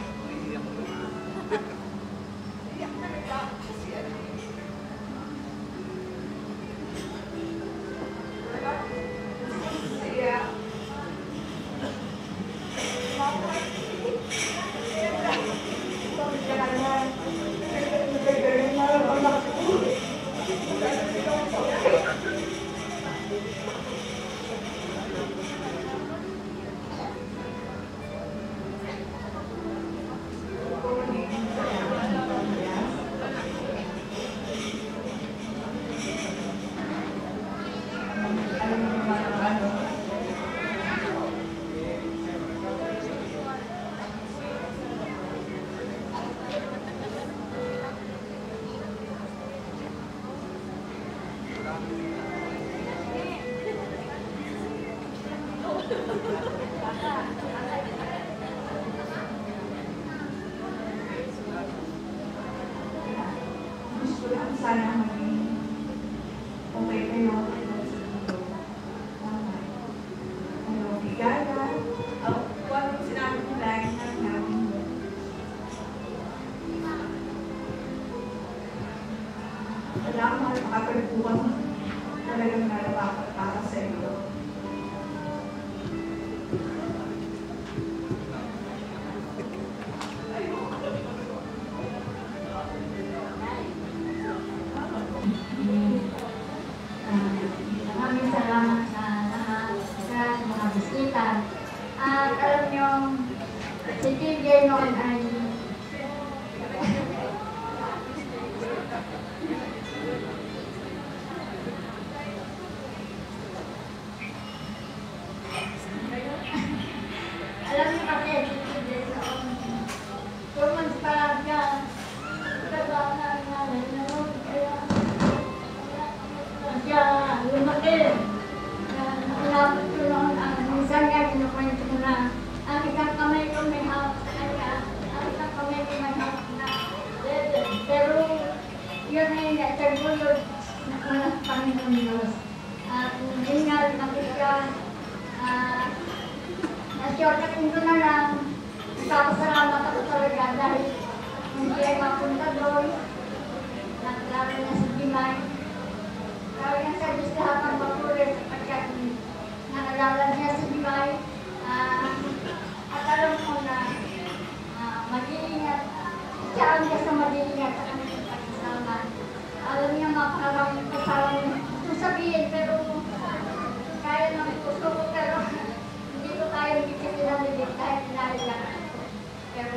Gusto lang sana maging okay kayo. Ano, bigala. Kung anong sinabi ko lagi na namin mo. Salamat makapagbukas talagang nalawakan para sa iyo. Maraming salamat sa lahat, sa mga bisita. At alam nyo, si TJ noon ay alam niyo kasi, si TJ noon, 2 months pa lang siya. Trabaho na noon, kaya siya lumaki. Nakilapit ko noon, minsan nga kinukwento ko na ang isang kamay ko may hawak sa kanya, ang isang kamay ko may hawak na leather. Pero yun ay naitagulog na sa Panginoon Diyos. Hindi nga lumaki siya. Nasyortakin ko na lang. Nagpapasalamat ako talaga dahil hindi ay mapunta doon. Naklaro na sa Dimay. Kaya nga sa Diyos lahat ng mapulit sapagkat nakalala niya sa Dimay. At alam mo na mag-iingat. Siyaan ka sa mag-iingat sa kanyang pagsasama. Alam niya makaraming kasawang gusto sabihin pero kaya ng puso ko pero hindi ko kaya bigyan nila kahit dahil lang. Pero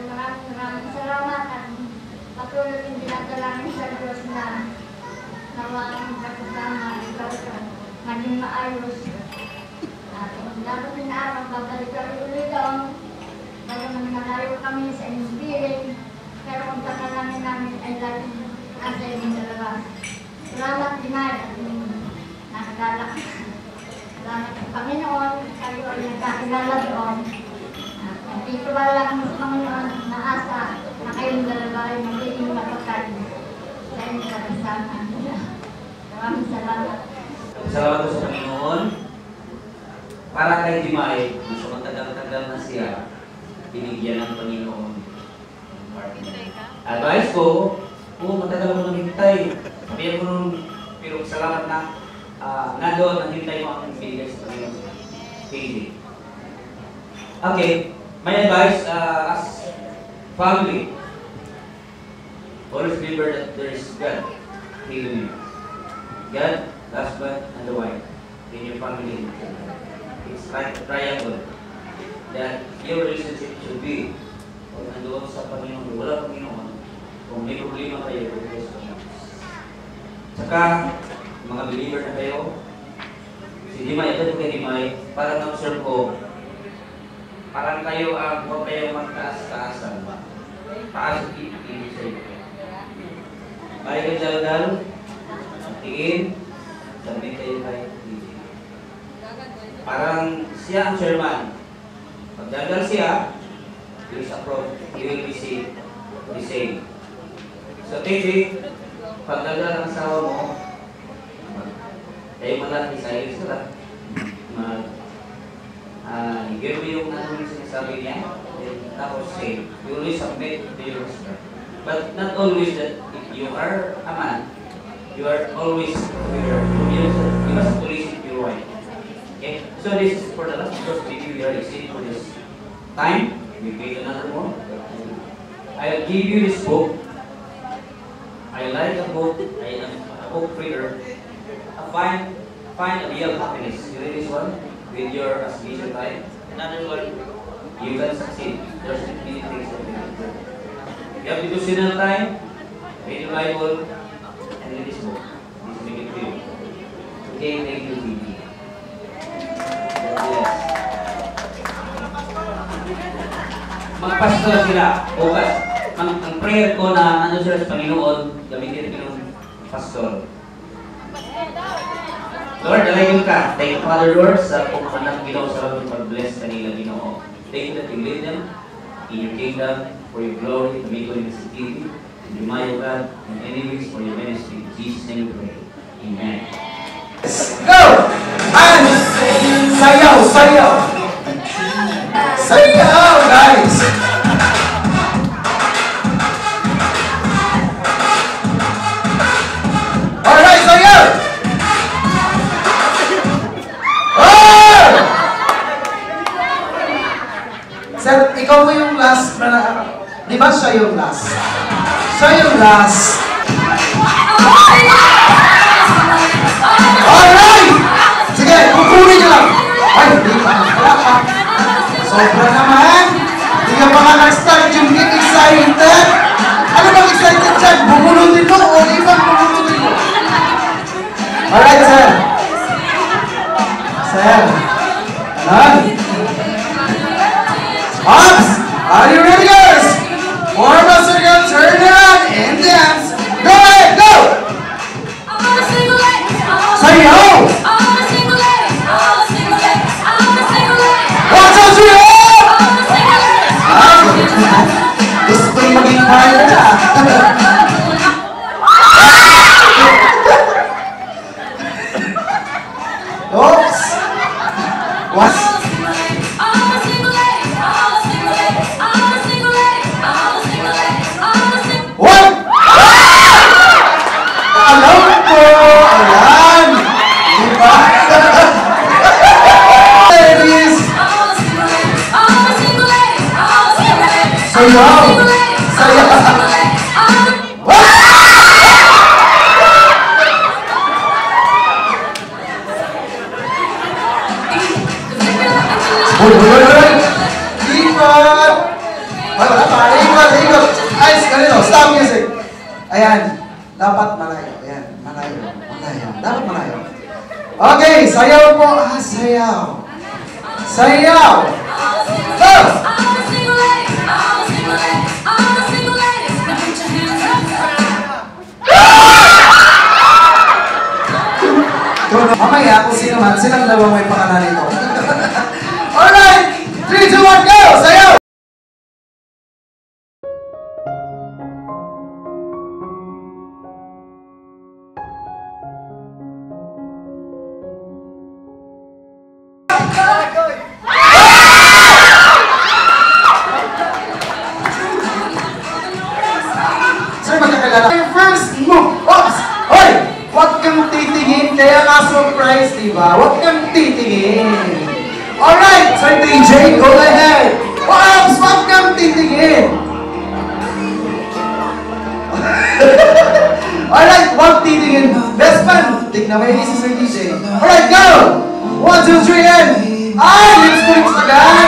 maayos. At dapat din na araw, babalik kami ulit doon. Bagaman nalayo kami sa inyong piling, pero kung takalangin namin ay lagi nasa inyong dalawa. Salamat dinay at nakakilala. Salamat sa Panginoon, kayo ay nagkakilala doon. At dito ba lang sa Panginoon naasa na kayong dalawa ay magiging mapagkain sa inyong kasama. Maraming salamat. Salamat po sa Panginoon. Para kay Jimay, sa matagal-tagal na siya, binigyan ng Panginoon. Advice ko, matagal mo naghintay. Sabihin mo nun, pero salamat na nandoon, naghintay mo ang binigay sa Panginoon. Okay, my advice as family, always remember that there is God healing you. God, the husband, and the wife in your family. It's like a triangle that your relationship should be. Kung nandoon sa Panginoon, wala Panginoon, kung may problema kayo, saka, mga believer na kayo, si Dimay, ito kay Dimay, parang na-observe ko, parang kayo ang huwag kayo magtaas-taasan. Taas at ibig sa iyo. Mari kayo dal-dal, tingin, sabihin kayo kay DJ. Parang siya ang chairman. Pag dal-dal siya, he is approach, he will receive the same. So DJ, pag dal-dal ang asawa mo, kayo malaki sa iyo sila. Higil mo yung yung sinasabi niya, tapos say, you always submit to your husband. But not always that if you are a man, you are always you must to listen to your wife. Okay? So this is for the last because maybe we are exceeding for this time. We take another one. I'll give you this book. I like a book. I am a book reader. Find a real happiness. You read this one with your leisure time. Another one, you can succeed. There's many things that you can do. You have devotional time, read the Bible, and read this book. This will make it for you. Okay, thank you, TV. Yes. Magpastor sila, bukas. Ang prayer ko na ano sila sa Panginoon, gamitin ng pastor. Lord, nalayon ka. Thank you, Father Lord, sa kung anong Ginoo sa labing pag-bless kanila, Ginoo. Thank you that you lead them in your kingdom for your glory, to make in the city, to remind you, God, and enemies for your ministry. In Jesus' name we pray. Amen. Go! And sayaw, sayaw! Sayaw, guys! Alright, sayaw! Sir, ikaw mo yung last na di ba siya yung last? Siya yung last. Alright! Sige, kukunin nyo lang. Ay, hindi pa. Sobra naman. Hindi ka pa nga nag-start yung get excited. Ano bang excited dyan? Bumunutin mo o ibang bumunutin mo? Alright, sir. Sir. Alam. Ops! Are you ready, guys? Four of us are gonna turn around and dance. Go ahead, go! Say yo! 1, 2, 3, gusto ko yung maging partner na. Oops! What? Sayaw! Sayaw! Ikot! Wala pa, ikot! Ay, ganito, stop music! Ayan, dapat malayo. Ayan, malayo. Dapat malayo. Okay, sayaw po. Sayaw. Sayaw. Go! Mamaya kung sino man, silang dalawang may pakanan nito. Alright! 3, 2, 1, go! Sayaw! Sir, magkakilala. First move! Oops! Hoy! Huwag kang titingin, kaya nga surprise, diba? Huwag kang titingin. Alright, Sir DJ, go ahead. Oops! Huwag kang titingin. Alright, huwag titingin. Best man, tignan mo yung isa, Sir DJ. Alright, go! 1, 2, 3, and... Ay! Lips to lips agad!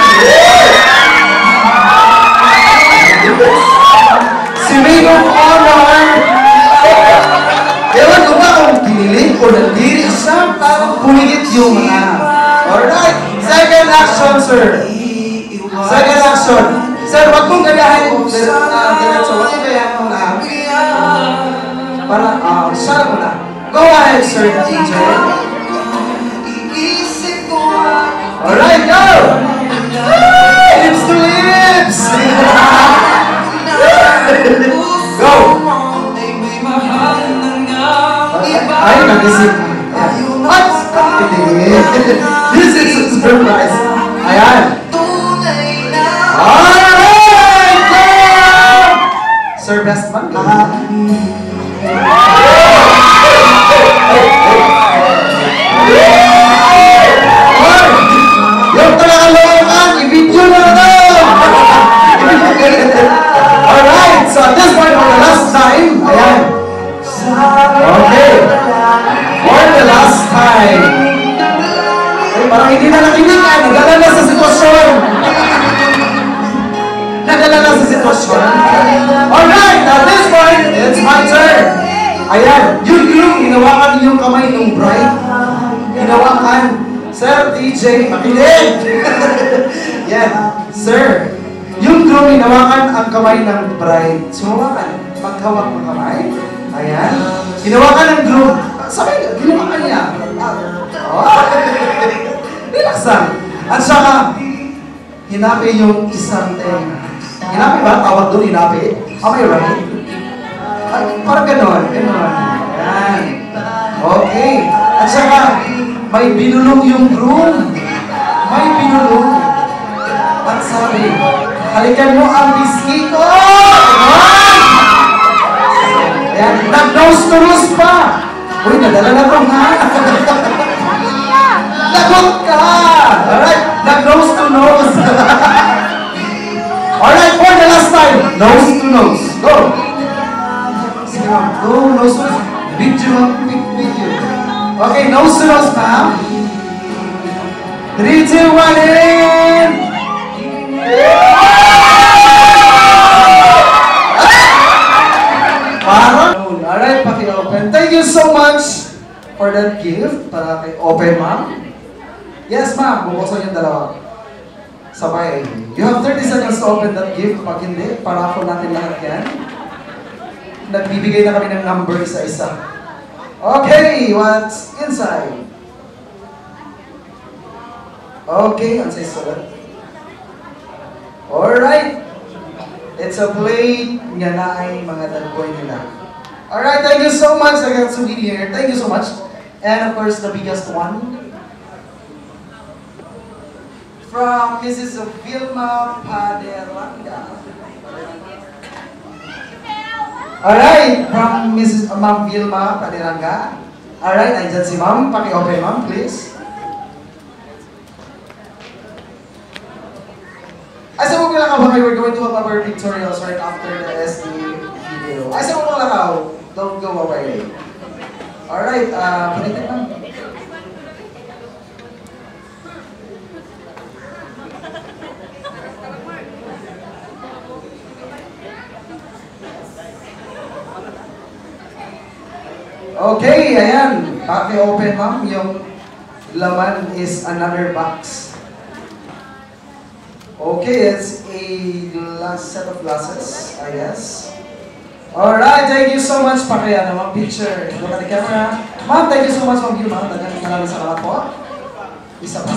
Si Maid of Honor! Ewan ko ba kung kinilig o nandiri siya, parang puligit yung mga. Alright, second action, sir. Second action. Sir, wag mong gagahin kung diretso. Wag mong gagahin muna. Para, siya muna. Go ahead, sir, DJ. Alright, go! Lips to lips! Go! Ay, nagisip. What? This is a surprise. Ayan. Alright! Go! Sir, best man. Yung talagang i-video na lang! Alright, so at this point, for the last time, ayan. Okay. For the last time. Ay, parang hindi na nakinig ka. Nagdala na sa sitwasyon. Nagdala na sa sitwasyon. Alright, at this point, it's my turn. Ayan, yung hinawakan yung kamay ng bride. Hinawakan. Sir, DJ, makinig. Yan, sir. Yung groom, hinawakan ang kamay ng bride. Sumawakan. Maghawak ng kamay. Ayan. Hinawakan ng groom. Sabay, hinawakan niya. Oh. Relax lang. At saka, hinapi yung isang tenga. Hinapi ba? Tawag doon, hinapi. Am I right? Ay, parang ganon. Ganon. Ayan. Okay. At saka, may binulong yung groom. May binulong. At sabi, halikan mo ang biscuit ko! Ayan, nag-nose to nose pa! Uy, nadala na ito nga! Lagot ka! Alright, nag-nose to nose! Alright, for the last time, nose to nose. Go! Sige ma'am, go, nose to nose. Video, quick video. Okay, nose to nose, ma'am. 3, 2, 1, and... Parang, alright, paki-open. Thank you so much for that gift. Para kay open, ma'am. Yes, ma'am. Buksan yung dalawa. Sabay. You have 30 seconds to open that gift. Pag hindi, para ako natin lahat yan. Nagbibigay na kami ng number isa-isa. Okay, what's inside? Okay, ang size sulat. Alright. It's a plate nga na ay mga talboy nila. Alright, thank you so much. I got souvenir. Thank you so much. And of course, the biggest one. From Mrs. Vilma Paderanga. Alright, from Mrs. Ma'am Vilma Paderanga. Alright, andyan si Ma'am. Paki-open, Ma'am, please. Ay, sa mga lakaw, we're going to have our pictorials right after the SD video. Ay, sa mga lakaw, don't go away. Alright, panitin lang. Okay, ayan. Paki-open, ma'am, yung laman is another box. Okay, it's a last set of glasses, I guess. Alright, thank you so much. Pakaya naman picture. Look at the camera. Ma'am, thank you so much, Ma'am Gilma. Maraming salamat po. Isa pa.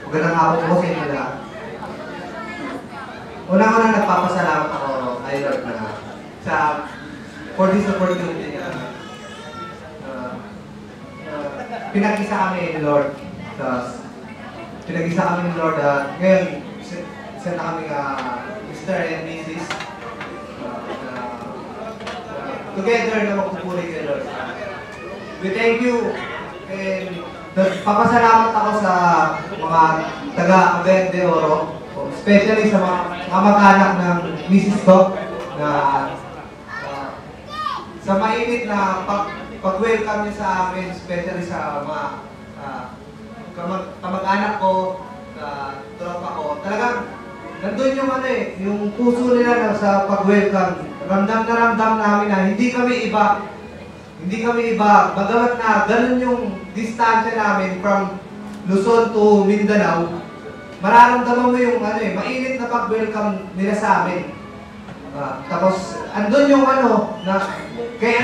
Magandang hapon po sa inyo lahat. Unang-una nagpapasalamat ako kay Lord na for this opportunity na pinag-isa kami ni Lord. Pinag-isa kami ni Lord at ngayon isa na kami Mr. and Mrs. Together na magpupuri kay Lord. We thank you and papasalamat ako sa mga taga-Cagayan de Oro, especially sa mga kamag-anak ng Mrs. ko na sa mainit na pag-welcome niyo sa amin, especially sa mga kamag-anak ko, tropa ko. Talagang nandun yung yung puso nila sa pag-welcome. Ramdam na ramdam namin na hindi kami iba. Bagamat na ganun yung distansya namin from Luzon to Mindanao, mararamdaman mo yung mainit na pag-welcome nila sa amin. Tapos, andun yung na kay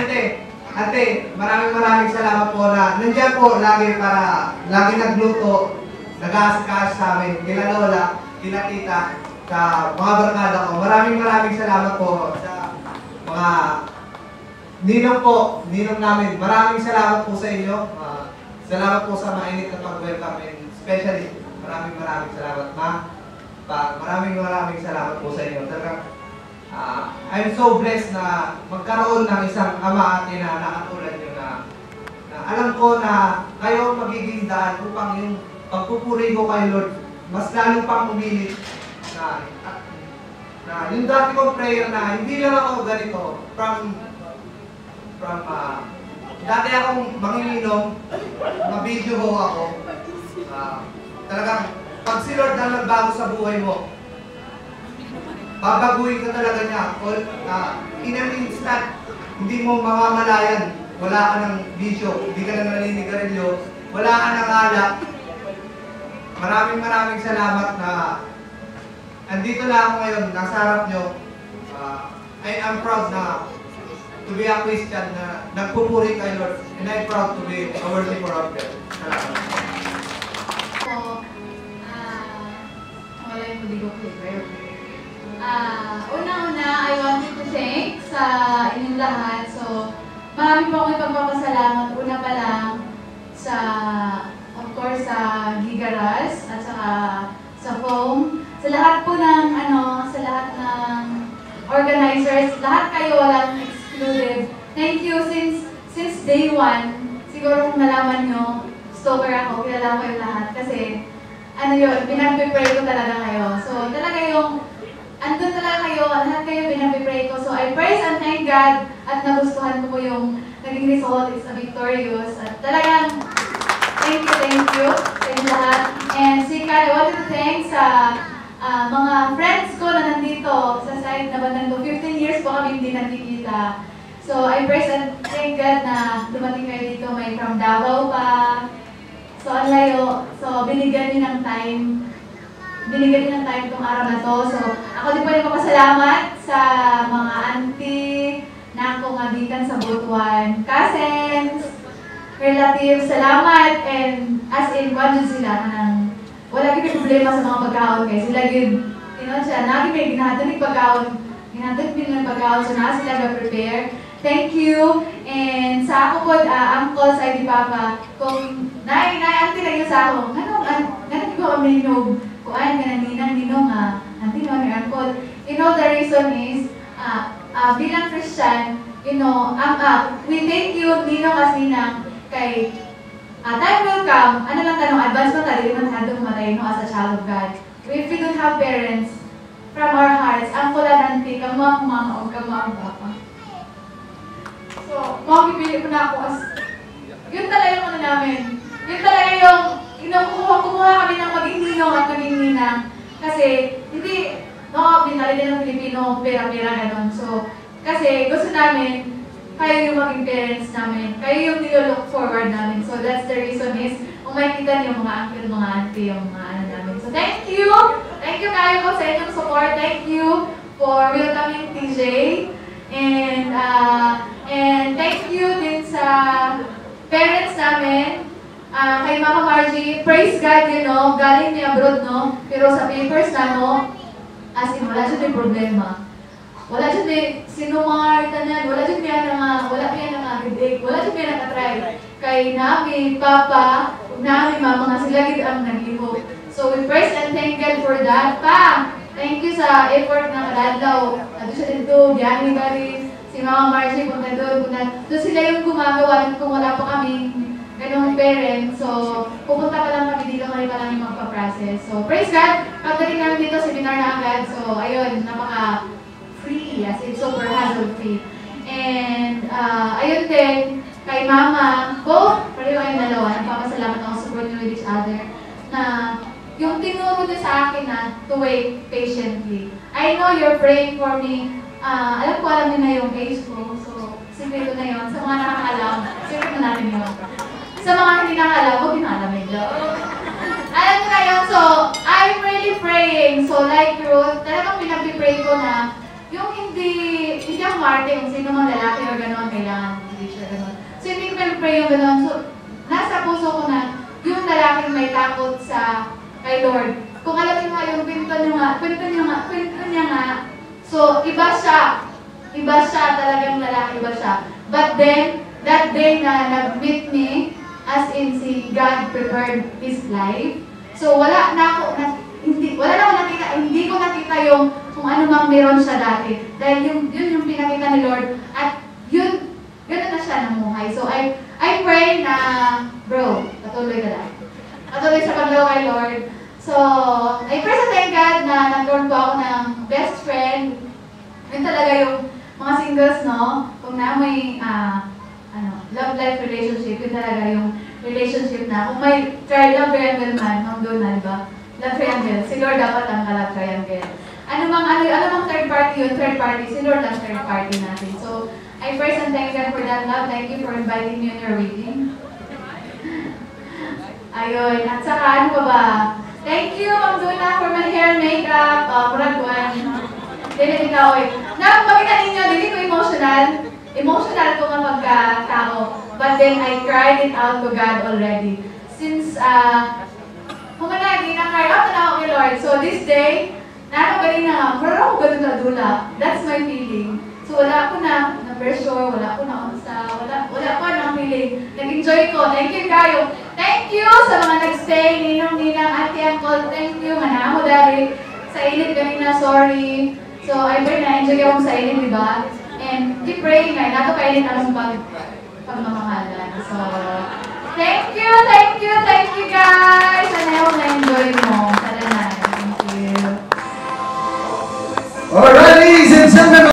ate, maraming salamat po na nandiyan po lagi nagluto, nag-aasikaso sa amin, kila lola, kila tita, sa mga barkada ko. Maraming salamat po sa mga ninong namin. Maraming salamat po sa inyo. Salamat po sa mainit na pag-welcome and especially, maraming salamat, ma. Maraming salamat po sa inyo. Talagang, I'm so blessed na magkaroon ng isang ama at ina na katulad nyo na alam ko na kayo magiging daan upang yung pagpupuri ko kay Lord mas lalong pang umilit na yung dati kong prayer na hindi lang ako ganito from dati akong manginginom, mabidyo ho ako. Talagang pag si Lord ang nagbago sa buhay mo, babaguhin ka talaga niya. In an instant, hindi mo mamamalayan. Wala ka ng bisyo, hindi ka na naninigarilyo, wala ka ng alak. Maraming salamat na andito na ako ngayon, nasa harap nyo. I am proud na to be a Christian na nagpupuri kay Lord, and I'm proud to be a worshiper of God. Salamat. Wala yung hindi ko prayer. Una-una, I wanted to thank sa inyong lahat. So, marami po akong ipagpapasalamat. Una pa lang sa, of course, sa Gigaras at saka sa foam. Sa lahat po ng, sa lahat ng organizers, lahat kayo, walang excluded. Thank you since day one. Siguro kung nalaman nyo, stalker ako, kilala ko yung lahat. Kasi, pinag-pray ko talaga kayo. So, talaga yung, andun talaga kayo, lahat kayo pinag-pray ko. So, I praise and thank God at nagustuhan ko po yung naging result is a victorious. At talagang, thank you sa inyo lahat. And I wanted to thank sa mga friends ko na nandito sa side na bandang 15 years po kami hindi nagkikita. So, I praise and thank God na dumating kayo dito. May from Davao pa. So, ang layo. So, binigyan niyo ng time itong araw na to. So, ako din po nagpapasalamat sa mga auntie na akong agikan sa Butuan. Cousins, relatives, salamat. And as in, kung sila ng wala kami problema sa mga pagkaon kaya sila yun, lagi may ginahatunig pagkaon, ng pagkaon, so na sila ga-prepare. Thank you. And sa ako po, uncle, sa hindi papa, kung auntie na yun sa ako, ganun ko kami yung kuhaan ka ng ninong, auntie no, ni uncle. The reason is, bilang Christian, we thank you, ninong as ninang, kay time will come, lang tanong, advance mo tayo, naman handong matay no as a child of God. If we don't have parents, from our hearts, ang kulananti, kang mga mama o kang mga papa. So, makipili mo na ako as, yun talaga yung namin. Yun talaga yung, kumuha kami ng maging ninong at maging ninang. Kasi, binali din ng Pilipino, pera-pera, gano'n. So, kasi gusto namin, kayo yung maging parents namin. Kayo yung nilo-look forward namin. So that's the reason is, kung makikita niyo mga uncle, mga auntie, yung mga ano namin. So thank you! Thank you kayo po sa inyong support. Thank you for welcoming TJ. And thank you din sa parents namin. Kay Mama Margie, praise God, you know, galing niya abroad, no? Pero sa papers na, no, as in, wala siya may problema. Wala siya may sinumar, tanan, wala siya may headache, wala siya may nakatry. Kay nami, Papa, nami, Mama, nga sila gid ang naglihok. So we praise and thank God for that. Pa, thank you sa effort na kadadlaw. Ato siya dito, Gianni Garis, si Mama Margie, punta doon, punta. So sila yung gumagawa kung wala pa kami ganong parents. So, pupunta pa lang kami dito, kami pa lang yung magpa-process. So, praise God! Pagdating namin dito, seminar na agad. So, ayun, napaka-free, as in super hassle-free. And, ayun din, kay Mama, both, pareho kayong dalawa, nagpapasalamat ako support nyo with each other, na yung tinuro nyo sa akin na to wait patiently. I know you're praying for me. Alam nyo na yung age ko. So, sikreto na yun. Sa mga nakakalam, sikreto na natin yun. Sa mga hindi nakakalam, huwag yung medyo. Alam nyo na yun. So, I'm really praying. So, like Ruth, talagang pinag-pray ko na yung hindi ang marte, yung sino mang lalaki o gano'n, kailangan, hindi siya gano'n. So, hindi ko pinag-pray yung gano'n. So, nasa puso ko na yung lalaking may takot sa kay Lord. Kung alam nyo nga yung kwento niya nga, so, iba siya. Iba siya, talagang lalaki, iba siya. But then, that day na nag-meet me, as in si God prepared His life. So, wala na ako nakita, hindi ko nakita yung kung ano mang meron siya dati. Dahil yun yung pinakita ni Lord. At yun, gano'n na siya namuhay. So, I pray na, bro, patuloy ka lang. Patuloy sa paglaw kay Lord. So, I pray sa thank God na nag-learn po ako ng best friend. Yun talaga yung mga singles, no? Kung na may, love life relationship, yun talaga yung relationship na. Kung may love triangle man, Ma'am Donna, di ba? Love triangle. Si Lord dapat ang love triangle. Ano mang third party yun, third party. Si Lord ang third party natin. So, I praise and thank God for that love. Thank you for inviting me on your wedding. Ayun. At saka, ano pa ba? Thank you, Ma'am Donna, for my hair, makeup, murag one. Dili ikaw, oy. Makita ninyo, dili ko emotional. Emotional ko nga pagka-tao. But then, I cried it out to God already. Since, humanagi na cry out na ako kay Lord. So, this day, nakagaling na nga, parang ako ganun na dula. That's my feeling. So, wala ko na pressure, wala ko na unsa, wala ko na feeling. Nag-enjoy ko. Thank you kayo. Thank you sa mga nag-stay, ninong-ninang, auntie, uncle. Thank you, manamo dari. Sa init kanina, sorry. So, I pray na-enjoy ako sa init, diba? And keep praying na, nato kainit anong pagmamahalan. So, thank you, thank you, thank you guys!